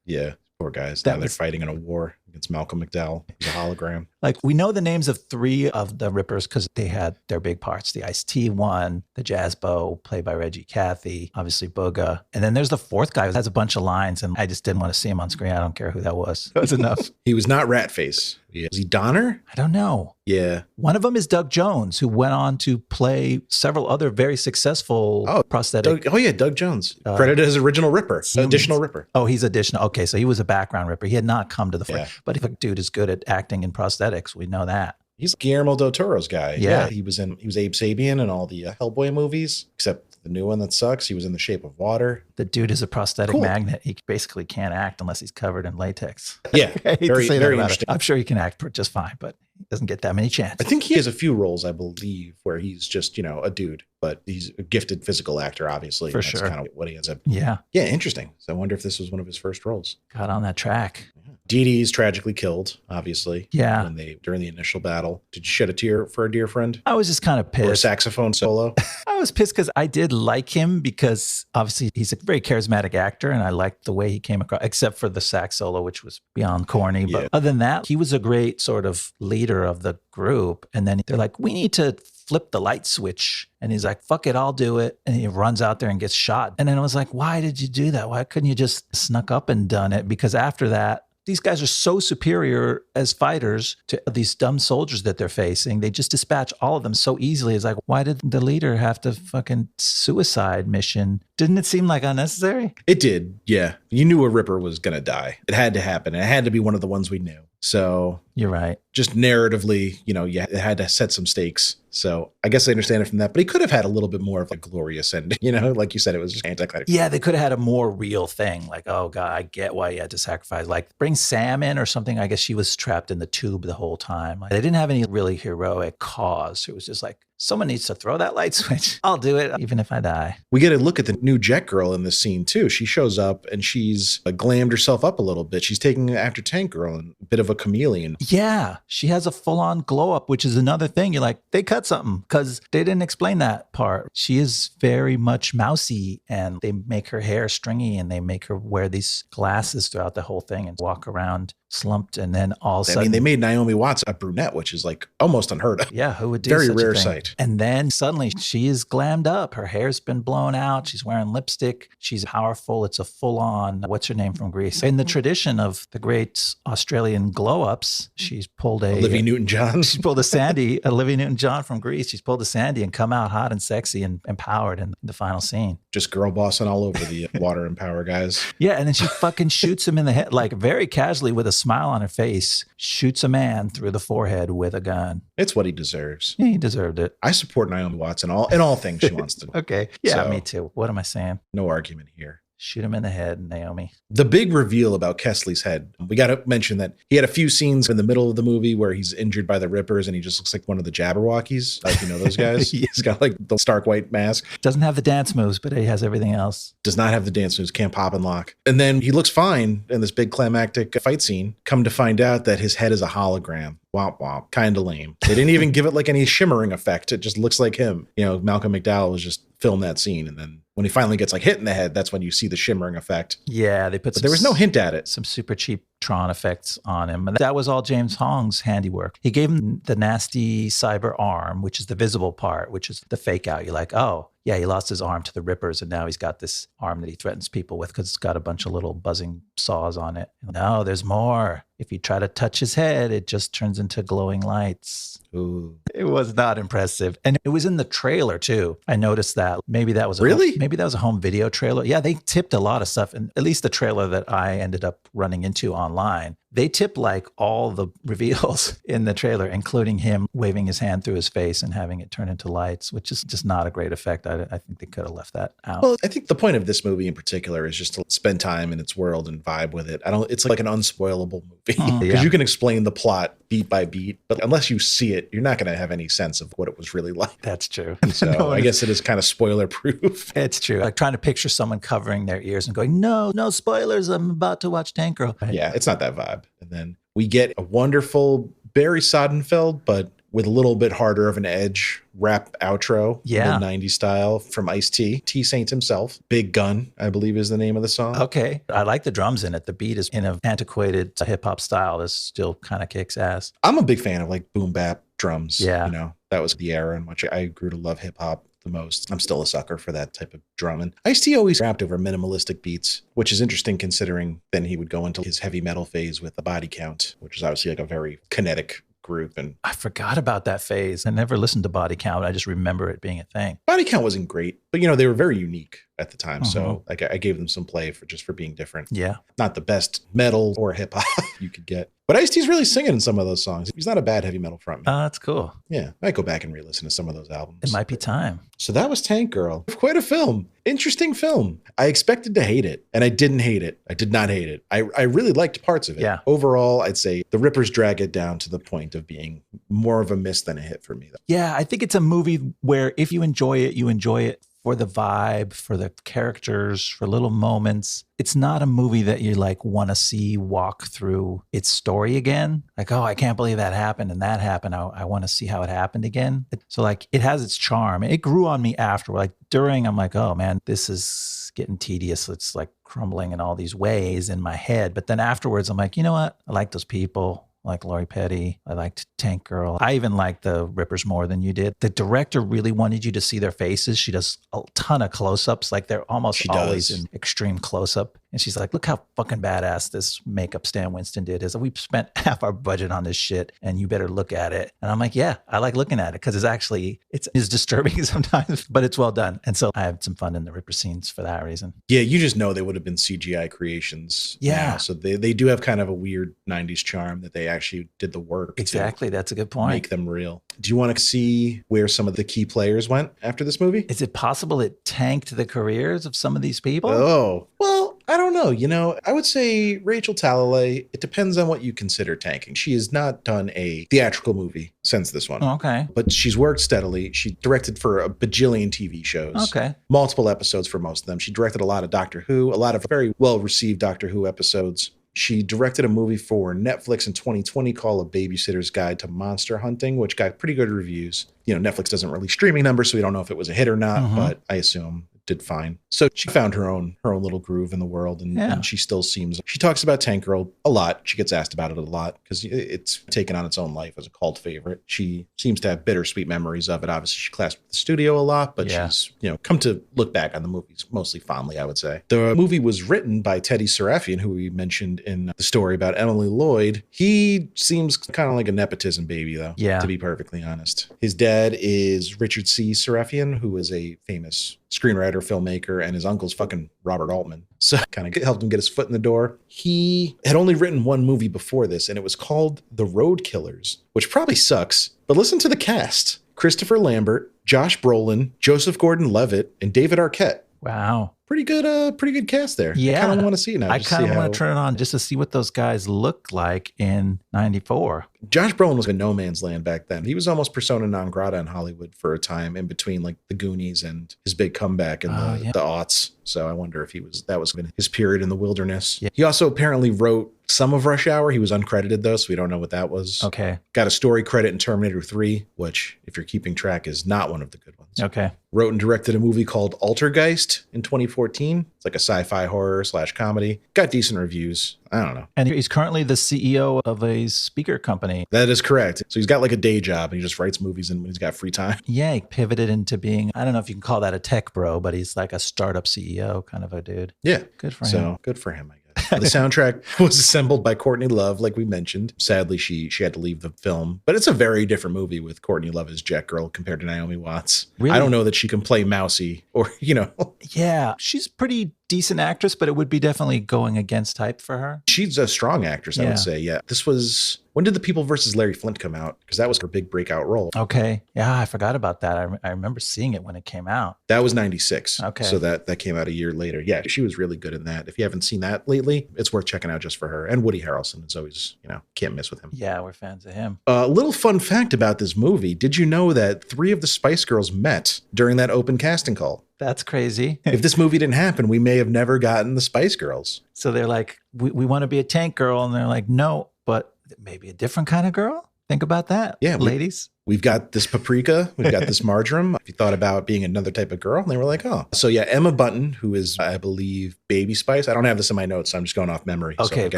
Yeah. Poor guys. Now they're fighting in a war against Malcolm McDowell. He's a hologram. Like, we know the names of 3 of the Rippers because they had their big parts. The Ice-T one, the Jazz Bow, played by Reggie Cathy, obviously Booga. And then there's the 4th guy who has a bunch of lines, and I just didn't want to see him on screen. I don't care who that was. That was enough. He was not Ratface. Was he Donner? I don't know. Yeah. One of them is Doug Jones, who went on to play several other very successful prosthetic. Doug Jones. Credited as original Ripper, additional Ripper. Oh, he's additional. Okay, so he was a background Ripper. He had not come to the fore. Yeah. But if a dude is good at acting in prosthetics, we know that. He's Guillermo del Toro's guy. Yeah. He was Abe Sapien in all the Hellboy movies, except the new one that sucks. He was in The Shape of Water. The dude is a prosthetic magnet. He basically can't act unless he's covered in latex. Yeah. very interesting. I'm sure he can act just fine, but he doesn't get that many chances. I think he has a few roles, I believe, where he's just, a dude, but he's a gifted physical actor, obviously. For That's sure. kind of what he ends up. Yeah. Yeah, interesting. So I wonder if this was one of his first roles. Got on that track. Dee Dee's tragically killed, obviously. Yeah. During the initial battle. Did you shed a tear for a dear friend? I was just kind of pissed. Or a saxophone solo? I was pissed because I did like him because obviously he's a very charismatic actor and I liked the way he came across, except for the sax solo, which was beyond corny. Yeah. But other than that, he was a great sort of leader of the group. And then they're like, we need to flip the light switch. And he's like, fuck it, I'll do it. And he runs out there and gets shot. And then I was like, why did you do that? Why couldn't you just snuck up and done it? Because after that, these guys are so superior as fighters to these dumb soldiers that they're facing. They just dispatch all of them so easily. It's like, why did the leader have to fucking suicide mission? Didn't it seem like unnecessary? It did, yeah. You knew a Ripper was going to die. It had to happen. And it had to be one of the ones we knew. So you're right. Just narratively, it had to set some stakes. So I guess I understand it from that. But he could have had a little bit more of a glorious ending. Like you said, it was just anticlimactic. Yeah, they could have had a more real thing. Like, oh, God, I get why you had to sacrifice. Like, bring Sam in or something. I guess she was trapped in the tube the whole time. Like, they didn't have any really heroic cause. It was just like, someone needs to throw that light switch. I'll do it, even if I die. We get a look at the new Jet Girl in this scene, too. She shows up and she's glammed herself up a little bit. She's taking after Tank Girl and a bit of a chameleon. Yeah, she has a full-on glow-up, which is another thing. You're like, they cut something because they didn't explain that part. She is very much mousy, and they make her hair stringy, and they make her wear these glasses throughout the whole thing and walk around slumped, and then all of a sudden... they made Naomi Watts a brunette, which is like almost unheard of. Yeah, who would do Very such rare a thing? sight. And then suddenly she is glammed up. Her hair's been blown out. She's wearing lipstick. She's powerful. It's a full-on, what's her name from Greece? In the tradition of the great Australian glow-ups, she's pulled Olivia Newton-John. She pulled a Sandy, Olivia Newton-John from Greece. She's pulled a Sandy and come out hot and sexy and empowered in the final scene. Just girl bossing all over the water and power guys. Yeah, and then she fucking shoots him in the head, like very casually with a smile on her face, shoots a man through the forehead with a gun. It's what he deserves. Yeah, he deserved it. I support Naomi Watts in all things she wants to. Okay. Yeah, So, me too. What am I saying? No argument here. Shoot him in the head, Naomi. The big reveal about Kessler's head. We got to mention that he had a few scenes in the middle of the movie where he's injured by the Rippers and he just looks like one of the Jabberwockies. Like, those guys? Yeah. He's got like the stark white mask. Doesn't have the dance moves, but he has everything else. Does not have the dance moves, can't pop and lock. And then he looks fine in this big climactic fight scene. Come to find out that his head is a hologram. Womp womp. Kind of lame. They didn't even give it like any shimmering effect. It just looks like him. Malcolm McDowell was just filmed that scene. And then when he finally gets like hit in the head, that's when you see the shimmering effect. Yeah, they put But there was no hint at it. some super cheap Tron effects on him. And that was all James Hong's handiwork. He gave him the nasty cyber arm, which is the visible part, which is the fake out. You're like, oh, yeah, he lost his arm to the Rippers, and now he's got this arm that he threatens people with because it's got a bunch of little buzzing saws on it. No, there's more. If you try to touch his head, it just turns into glowing lights. Ooh. It was not impressive. And it was in the trailer too. I noticed that. Maybe that was maybe that was a home video trailer. Yeah, they tipped a lot of stuff. And at least the trailer that I ended up running into online They tip like all the reveals in the trailer, including him waving his hand through his face and having it turn into lights, which is just not a great effect. I think they could have left that out. Well, I think the point of this movie in particular is just to spend time in its world and vibe with it. It's like an unspoilable movie because you can explain the plot beat by beat, but unless you see it, you're not going to have any sense of what it was really like. That's true. So I guess it is kind of spoiler proof. It's true. Like trying to picture someone covering their ears and going, no spoilers. I'm about to watch Tank Girl. Right? Yeah, it's not that vibe. And then we get a wonderful Barry Sonnenfeld, but with a little bit harder of an edge rap outro, the 90s style from Ice-T, T-Saint himself. Big Gun, I believe is the name of the song. Okay. I like the drums in it. The beat is in an antiquated hip hop style that still kind of kicks ass. I'm a big fan of like boom bap drums. Yeah. You know, that was the era in which I grew to love hip hop the most. I'm still a sucker for that type of drum. And Ice-T always rapped over minimalistic beats, which is interesting considering then he would go into his heavy metal phase with the Body Count, which is obviously like a very kinetic group. And I forgot about that phase. I never listened to Body Count. I just remember it being a thing. Body Count wasn't great, but you know, they were very unique at the time. So like I gave them some play for being different. Yeah. Not the best metal or hip hop you could get. But Ice-T's really singing in some of those songs. He's not a bad heavy metal frontman. That's cool. Yeah. I might go back and re-listen to some of those albums. It might be time. So that was Tank Girl. Quite a film. Interesting film. I expected to hate it, and I didn't hate it. I did not hate it. I really liked parts of it. Yeah. Overall, I'd say the Rippers drag it down to the point of being more of a miss than a hit for me. Yeah, I think it's a movie where if you enjoy it for the vibe, for the characters, for little moments. It's not a movie that you like want to see walk through its story again. Like, oh, I can't believe that happened and that happened. I want to see how it happened again. So like it has its charm. It grew on me after. Like during, I'm like, oh man, this is getting tedious. It's like crumbling in all these ways in my head. But then afterwards, I'm like, you know what? I like those people. I like Lori Petty. I liked Tank Girl. I even liked the Rippers more than you did. The director really wanted you to see their faces. She does a ton of close-ups. Like they're almost always in extreme close-up. And she's like, look how fucking badass this makeup Stan Winston did. Is we've spent half our budget on this shit and you better look at it. And I'm like, yeah, I like looking at it because it's disturbing sometimes, but it's well done. And so I had some fun in the Ripper scenes for that reason. Yeah, you just know they would have been CGI creations. Yeah. Now. So they do have kind of a weird 90s charm that they actually did the work. Exactly. That's a good point. Make them real. Do you want to see where some of the key players went after this movie? Is it possible it tanked the careers of some of these people? Oh, well, I don't know. You know, I would say Rachel Talalay, it depends on what you consider tanking. She has not done a theatrical movie since this one. Okay. But she's worked steadily. She directed for a bajillion TV shows. Okay. Multiple episodes for most of them. She directed a lot of Doctor Who, a lot of very well-received Doctor Who episodes. She directed a movie for Netflix in 2020 called A Babysitter's Guide to Monster Hunting, which got pretty good reviews. You know, Netflix doesn't release streaming numbers, so we don't know if it was a hit or not, but I assume it did fine. So she found her own little groove in the world, and she still seems. She talks about Tank Girl a lot. She gets asked about it a lot because it's taken on its own life as a cult favorite. She seems to have bittersweet memories of it. Obviously, she clashed with the studio a lot, but she's come to look back on the movies mostly fondly, I would say. The movie was written by Teddy Serafian, who we mentioned in the story about Emily Lloyd. He seems kind of like a nepotism baby, though. Yeah, to be perfectly honest. His dad is Richard C. Serafian, who is a famous screenwriter, filmmaker, and his uncle's fucking Robert Altman. So kind of helped him get his foot in the door. He had only written one movie before this, and it was called The Road Killers, which probably sucks. But listen to the cast. Christopher Lambert, Josh Brolin, Joseph Gordon-Levitt, and David Arquette. Wow. Pretty good cast there. Yeah. I kind of want to see it now. I kind of want to turn it on just to see what those guys look like in 94. Josh Brolin was in no man's land back then. He was almost persona non grata in Hollywood for a time in between like The Goonies and his big comeback in the aughts. So I wonder if that was his period in the wilderness. Yeah. He also apparently wrote some of Rush Hour. He was uncredited though, so we don't know what that was. Okay. Got a story credit in Terminator 3, which, if you're keeping track, is not one of the good ones. Okay. Wrote and directed a movie called Altergeist in 2014. It's like a sci-fi horror / comedy. Got decent reviews. I don't know. And he's currently the CEO of a speaker company. That is correct. So he's got like a day job and he just writes movies and when he's got free time. Yeah, he pivoted into being, I don't know if you can call that a tech bro, but he's like a startup CEO kind of a dude. Yeah. Good for him. So good for him, I guess. The soundtrack was assembled by Courtney Love, like we mentioned. Sadly, she had to leave the film. But it's a very different movie with Courtney Love as Jet Girl compared to Naomi Watts. Really? I don't know that she can play mousy or, Yeah, she's pretty decent actress, but it would be definitely going against type for her. She's a strong actress, I would say. Yeah. This was, when did The People versus Larry Flint come out? Because that was her big breakout role. Okay. Yeah, I forgot about that. I remember seeing it when it came out. That was 96. Okay. So that came out a year later. Yeah, she was really good in that. If you haven't seen that lately, it's worth checking out just for her. And Woody Harrelson is always, can't miss with him. Yeah, we're fans of him. A little fun fact about this movie. Did you know that 3 of the Spice Girls met during that open casting call? That's crazy. If this movie didn't happen, we may have never gotten the Spice Girls. So they're like, we want to be a tank girl. And they're like, no, but maybe a different kind of girl? Think about that, ladies. We've got this paprika. We've got this marjoram. If you thought about being another type of girl, and they were like, oh. So yeah, Emma Bunton, who is, I believe, Baby Spice. I don't have this in my notes, so I'm just going off memory. Okay, so if I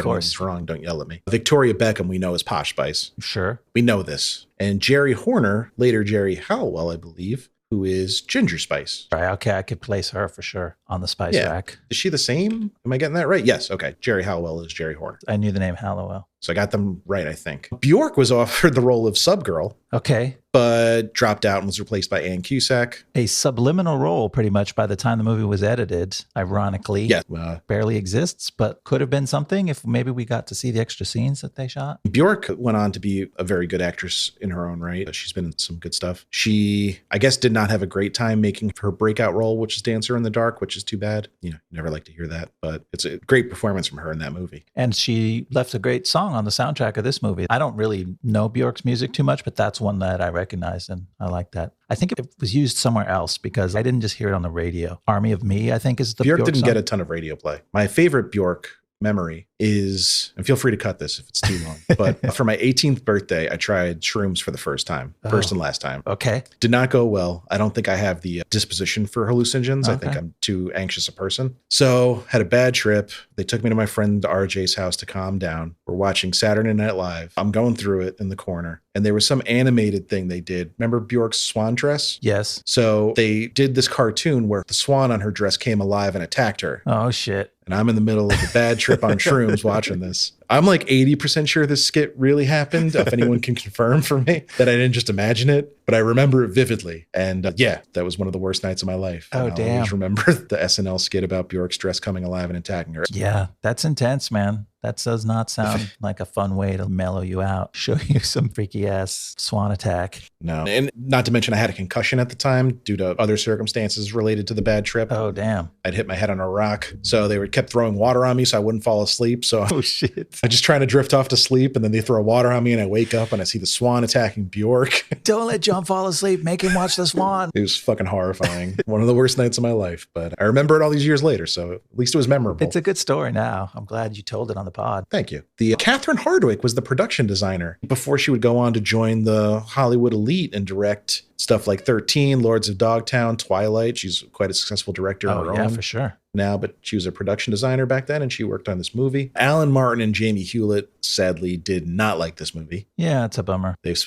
get this wrong, don't yell at me. Victoria Beckham, we know, is Posh Spice. Sure. We know this. And Jerry Horner, later Jerry Halliwell, I believe, who is Ginger Spice. Right. Okay, I could place her for sure on the spice rack. Is she the same? Am I getting that right? Yes. Okay. Jerry Halliwell is Jerry Horner. I knew the name Halliwell. So I got them right, I think. Bjork was offered the role of Subgirl. Okay. But dropped out and was replaced by Ann Cusack. A subliminal role, pretty much, by the time the movie was edited, ironically. Yeah. Barely exists, but could have been something if maybe we got to see the extra scenes that they shot. Bjork went on to be a very good actress in her own right. She's been in some good stuff. She, I guess, did not have a great time making her breakout role, which is Dancer in the Dark, which is too bad. You never like to hear that, but it's a great performance from her in that movie. And she left a great song on the soundtrack of this movie. I don't really know Bjork's music too much, but that's one that I recognize, and I like that. I think it was used somewhere else because I didn't just hear it on the radio. Army of Me, I think, is the Bjork Bjork didn't song. get a ton of radio play. My favorite Bjork memory is, and feel free to cut this if it's too long, but for my 18th birthday, I tried shrooms for the first time, first and last time. Okay. Did not go well. I don't think I have the disposition for hallucinogens. Okay. I think I'm too anxious a person. So had a bad trip. They took me to my friend RJ's house to calm down. We're watching Saturday Night Live. I'm going through it in the corner. And there was some animated thing they did. Remember Bjork's swan dress? Yes. So they did this cartoon where the swan on her dress came alive and attacked her. Oh, shit. And I'm in the middle of a bad trip on shrooms watching this. I'm like 80% sure this skit really happened. If anyone can confirm for me that I didn't just imagine it, but I remember it vividly. And that was one of the worst nights of my life. Oh, and damn. I always remember the SNL skit about Bjork's dress coming alive and attacking her. Yeah, that's intense, man. That does not sound like a fun way to mellow you out, show you some freaky ass swan attack. No. And not to mention I had a concussion at the time due to other circumstances related to the bad trip. Oh, damn. I'd hit my head on a rock. So they kept throwing water on me so I wouldn't fall asleep. So oh, shit. I just trying to drift off to sleep, and then they throw water on me and I wake up and I see the swan attacking Bjork. Don't let John fall asleep. Make him watch the swan. It was fucking horrifying. One of the worst nights of my life, but I remember it all these years later. So at least it was memorable. It's a good story now. I'm glad you told it on the pod. Thank you. The Catherine Hardwicke was the production designer before she would go on to join the Hollywood elite and direct stuff like 13, Lords of Dogtown, Twilight. She's quite a successful director on her own. Yeah, for sure. Now, but she was a production designer back then, and she worked on this movie. Alan Martin and Jamie Hewlett sadly did not like this movie. Yeah, it's a bummer. They've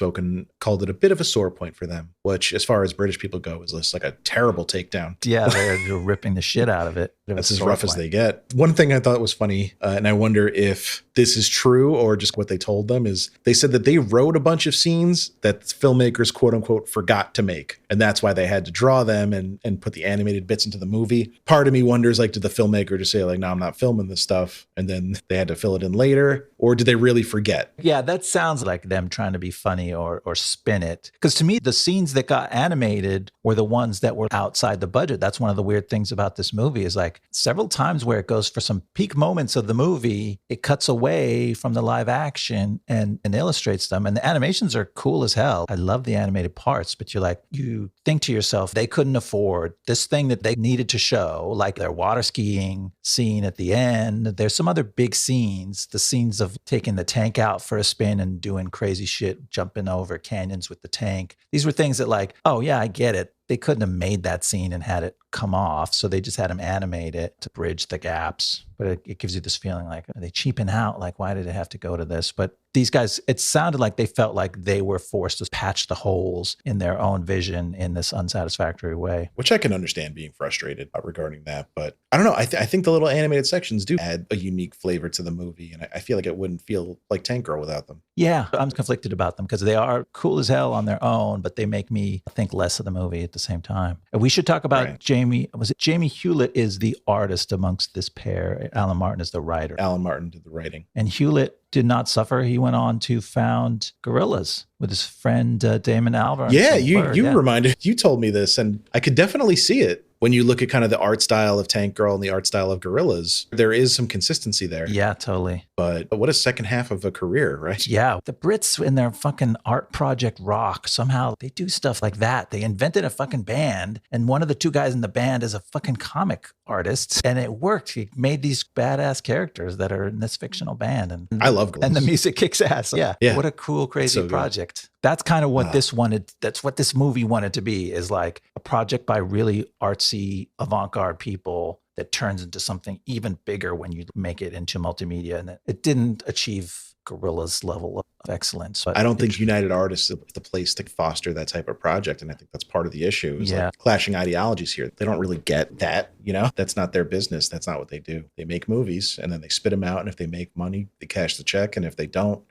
called it a bit of a sore point for them, which, as far as British people go, is just like a terrible takedown. Yeah, they're ripping the shit out of it. That's as rough as they get. One thing I thought was funny, and I wonder if this is true or just what they told them, is they said that they wrote a bunch of scenes that filmmakers, quote unquote, forgot to make. And that's why they had to draw them and put the animated bits into the movie. Part of me wonders, like, did the filmmaker just say, like, no, I'm not filming this stuff, and then they had to fill it in later? Or did they really forget? Yeah, that sounds like them trying to be funny or spin it. Because to me, the scenes that got animated were the ones that were outside the budget. That's one of the weird things about this movie is, like, several times where it goes for some peak moments of the movie, it cuts away from the live action and illustrates them. And the animations are cool as hell. I love the animated parts, but you think to yourself, they couldn't afford this thing that they needed to show, like their water skiing scene at the end. There's some other big scenes, the scenes of taking the tank out for a spin and doing crazy shit, jumping over canyons with the tank. These were things that, like, oh yeah, I get it. They couldn't have made that scene and had it come off. So they just had him animate it to bridge the gaps. But it gives you this feeling like, are they cheaping out? Like, why did it have to go to this? But these guys, it sounded like they felt like they were forced to patch the holes in their own vision in this unsatisfactory way. Which I can understand being frustrated regarding that. But I don't know. I think the little animated sections do add a unique flavor to the movie. And I feel like it wouldn't feel like Tank Girl without them. Yeah, I'm conflicted about them because they are cool as hell on their own, but they make me think less of the movie at the same time. And we should talk about Jamie. Was it Jamie Hewlett is the artist amongst this pair? Alan Martin is the writer. Alan Martin did the writing. And Hewlett did not suffer. He went on to found Gorillaz with his friend Damon Albarn. Yeah, you told me this, and I could definitely see it. When you look at kind of the art style of Tank Girl and the art style of Gorillaz, there is some consistency there. Yeah, totally. But what a second half of a career, right? Yeah. The Brits in their fucking art project rock, somehow they do stuff like that. They invented a fucking band, and one of the two guys in the band is a fucking comic artist, and it worked. He made these badass characters that are in this fictional band. And I love Gorillaz. And the music kicks ass. Yeah. What a cool, crazy so project. That's kind of what this wanted. That's what this movie wanted to be, is like a project by really artsy, avant-garde people that turns into something even bigger when you make it into multimedia. And it didn't achieve Gorillaz level of excellence. I don't think United Artists is the place to foster that type of project. And I think that's part of the issue. Is like clashing ideologies here. They don't really get that, that's not their business. That's not what they do. They make movies and then they spit them out. And if they make money, they cash the check. And if they don't,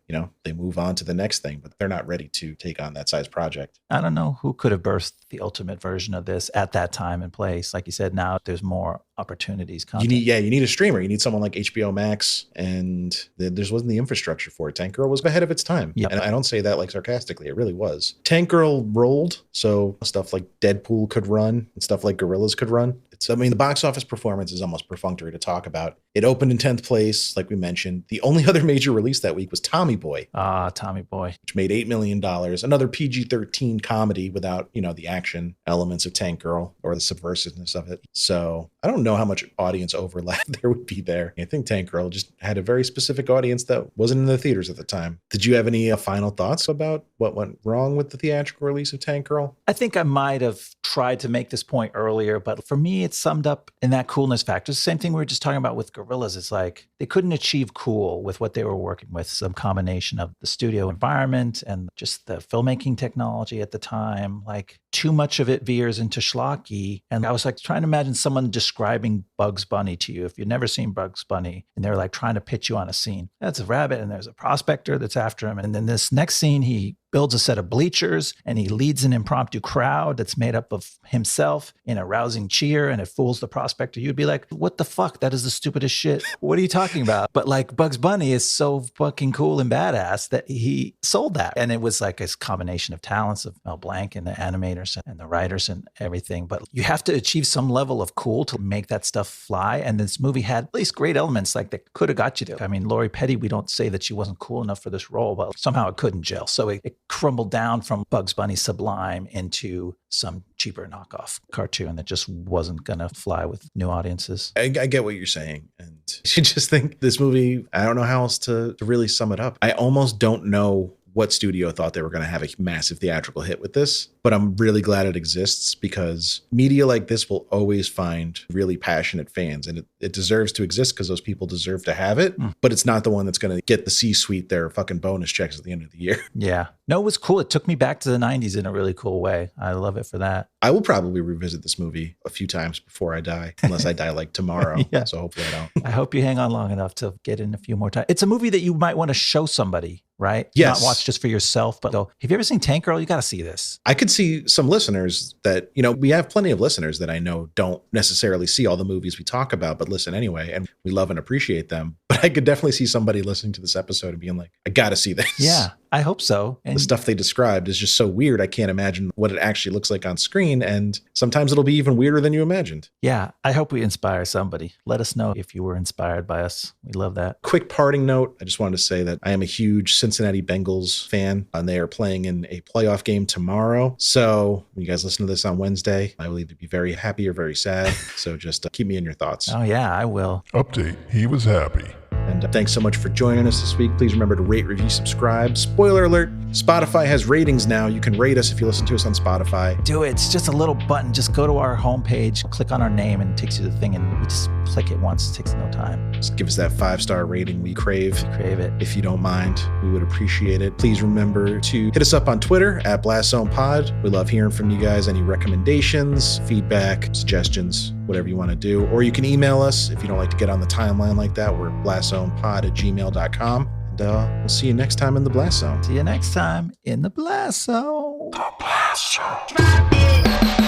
they move on to the next thing, but they're not ready to take on that size project. I don't know who could have birthed the ultimate version of this at that time and place. Like you said, now there's more opportunities coming. You need a streamer. You need someone like HBO Max, and there wasn't the infrastructure for it. Tank Girl was ahead of its time. Yep. And I don't say that like sarcastically. It really was. Tank Girl rolled, so stuff like Deadpool could run and stuff like Gorillaz could run. The box office performance is almost perfunctory to talk about. It opened in 10th place, like we mentioned. The only other major release that week was Tommy Boy. Tommy Boy. Which made $8 million. Another PG-13 comedy without, the action elements of Tank Girl or the subversiveness of it. So I don't know how much audience overlap there would be there. I think Tank Girl just had a very specific audience that wasn't in the theaters at the time. Did you have any final thoughts about what went wrong with the theatrical release of Tank Girl? I think I might have tried to make this point earlier, but for me, it's summed up in that coolness factor. It's the same thing we were just talking about with Gorillaz. It's like they couldn't achieve cool with what they were working with. Some combination of the studio environment and just the filmmaking technology at the time. Like too much of it veers into schlocky. And I was like trying to imagine someone describing Bugs Bunny to you if you've never seen Bugs Bunny, and they're like trying to pitch you on a scene. That's a rabbit and there's a prospector that's after him. And then this next scene, he builds a set of bleachers and he leads an impromptu crowd that's made up of himself in a rousing cheer, and it fools the prospector. You'd be like, what the fuck? That is the stupidest shit. What are you talking about? But like Bugs Bunny is so fucking cool and badass that he sold that. And it was like a combination of talents of Mel Blanc and the animators and the writers and everything. But you have to achieve some level of cool to make that stuff fly. And this movie had at least great elements like that could have got you to. I mean, Lori Petty, we don't say that she wasn't cool enough for this role, but somehow it couldn't gel. So it crumbled down from Bugs Bunny sublime into some cheaper knockoff cartoon that just wasn't going to fly with new audiences. I get what you're saying. And you just think this movie, I don't know how else to really sum it up. I almost don't know what studio thought they were going to have a massive theatrical hit with this, but I'm really glad it exists because media like this will always find really passionate fans, and it deserves to exist because those people deserve to have it, but it's not the one that's going to get the C-suite their fucking bonus checks at the end of the year. Yeah. No, it was cool. It took me back to the 90s in a really cool way. I love it for that. I will probably revisit this movie a few times before I die, unless I die like tomorrow. Yeah. So hopefully I don't. I hope you hang on long enough to get in a few more times. It's a movie that you might want to show somebody, right? Yes. Not watch just for yourself, but go, have you ever seen Tank Girl? You got to see this. I could see some listeners that, we have plenty of listeners that I know don't necessarily see all the movies we talk about, but listen anyway, and we love and appreciate them. But I could definitely see somebody listening to this episode and being like, I got to see this. Yeah, I hope so. And the stuff they described is just so weird. I can't imagine what it actually looks like on screen. And sometimes it'll be even weirder than you imagined. Yeah, I hope we inspire somebody. Let us know if you were inspired by us. We love that. Quick parting note. I just wanted to say that I am a huge Cincinnati Bengals fan, and they are playing in a playoff game tomorrow. So when you guys listen to this on Wednesday, I will either be very happy or very sad. So just keep me in your thoughts. Oh, yeah, I will. Update. He was happy. And And thanks so much for joining us this week. Please remember to rate, review, subscribe. Spoiler alert, Spotify has ratings now. You can rate us if you listen to us on Spotify. Do it. It's just a little button. Just go to our homepage, click on our name, and it takes you to the thing, and we just click it once. It takes no time. Just give us that 5-star rating we crave. We crave it. If you don't mind, we would appreciate it. Please remember to hit us up on Twitter at BlastZonePod. We love hearing from you guys. Any recommendations, feedback, suggestions, whatever you want to do. Or you can email us if you don't like to get on the timeline like that. We're blastzonepod@gmail.com. And we'll see you next time in the Blast Zone. See you next time in the Blast Zone. The Blast Zone.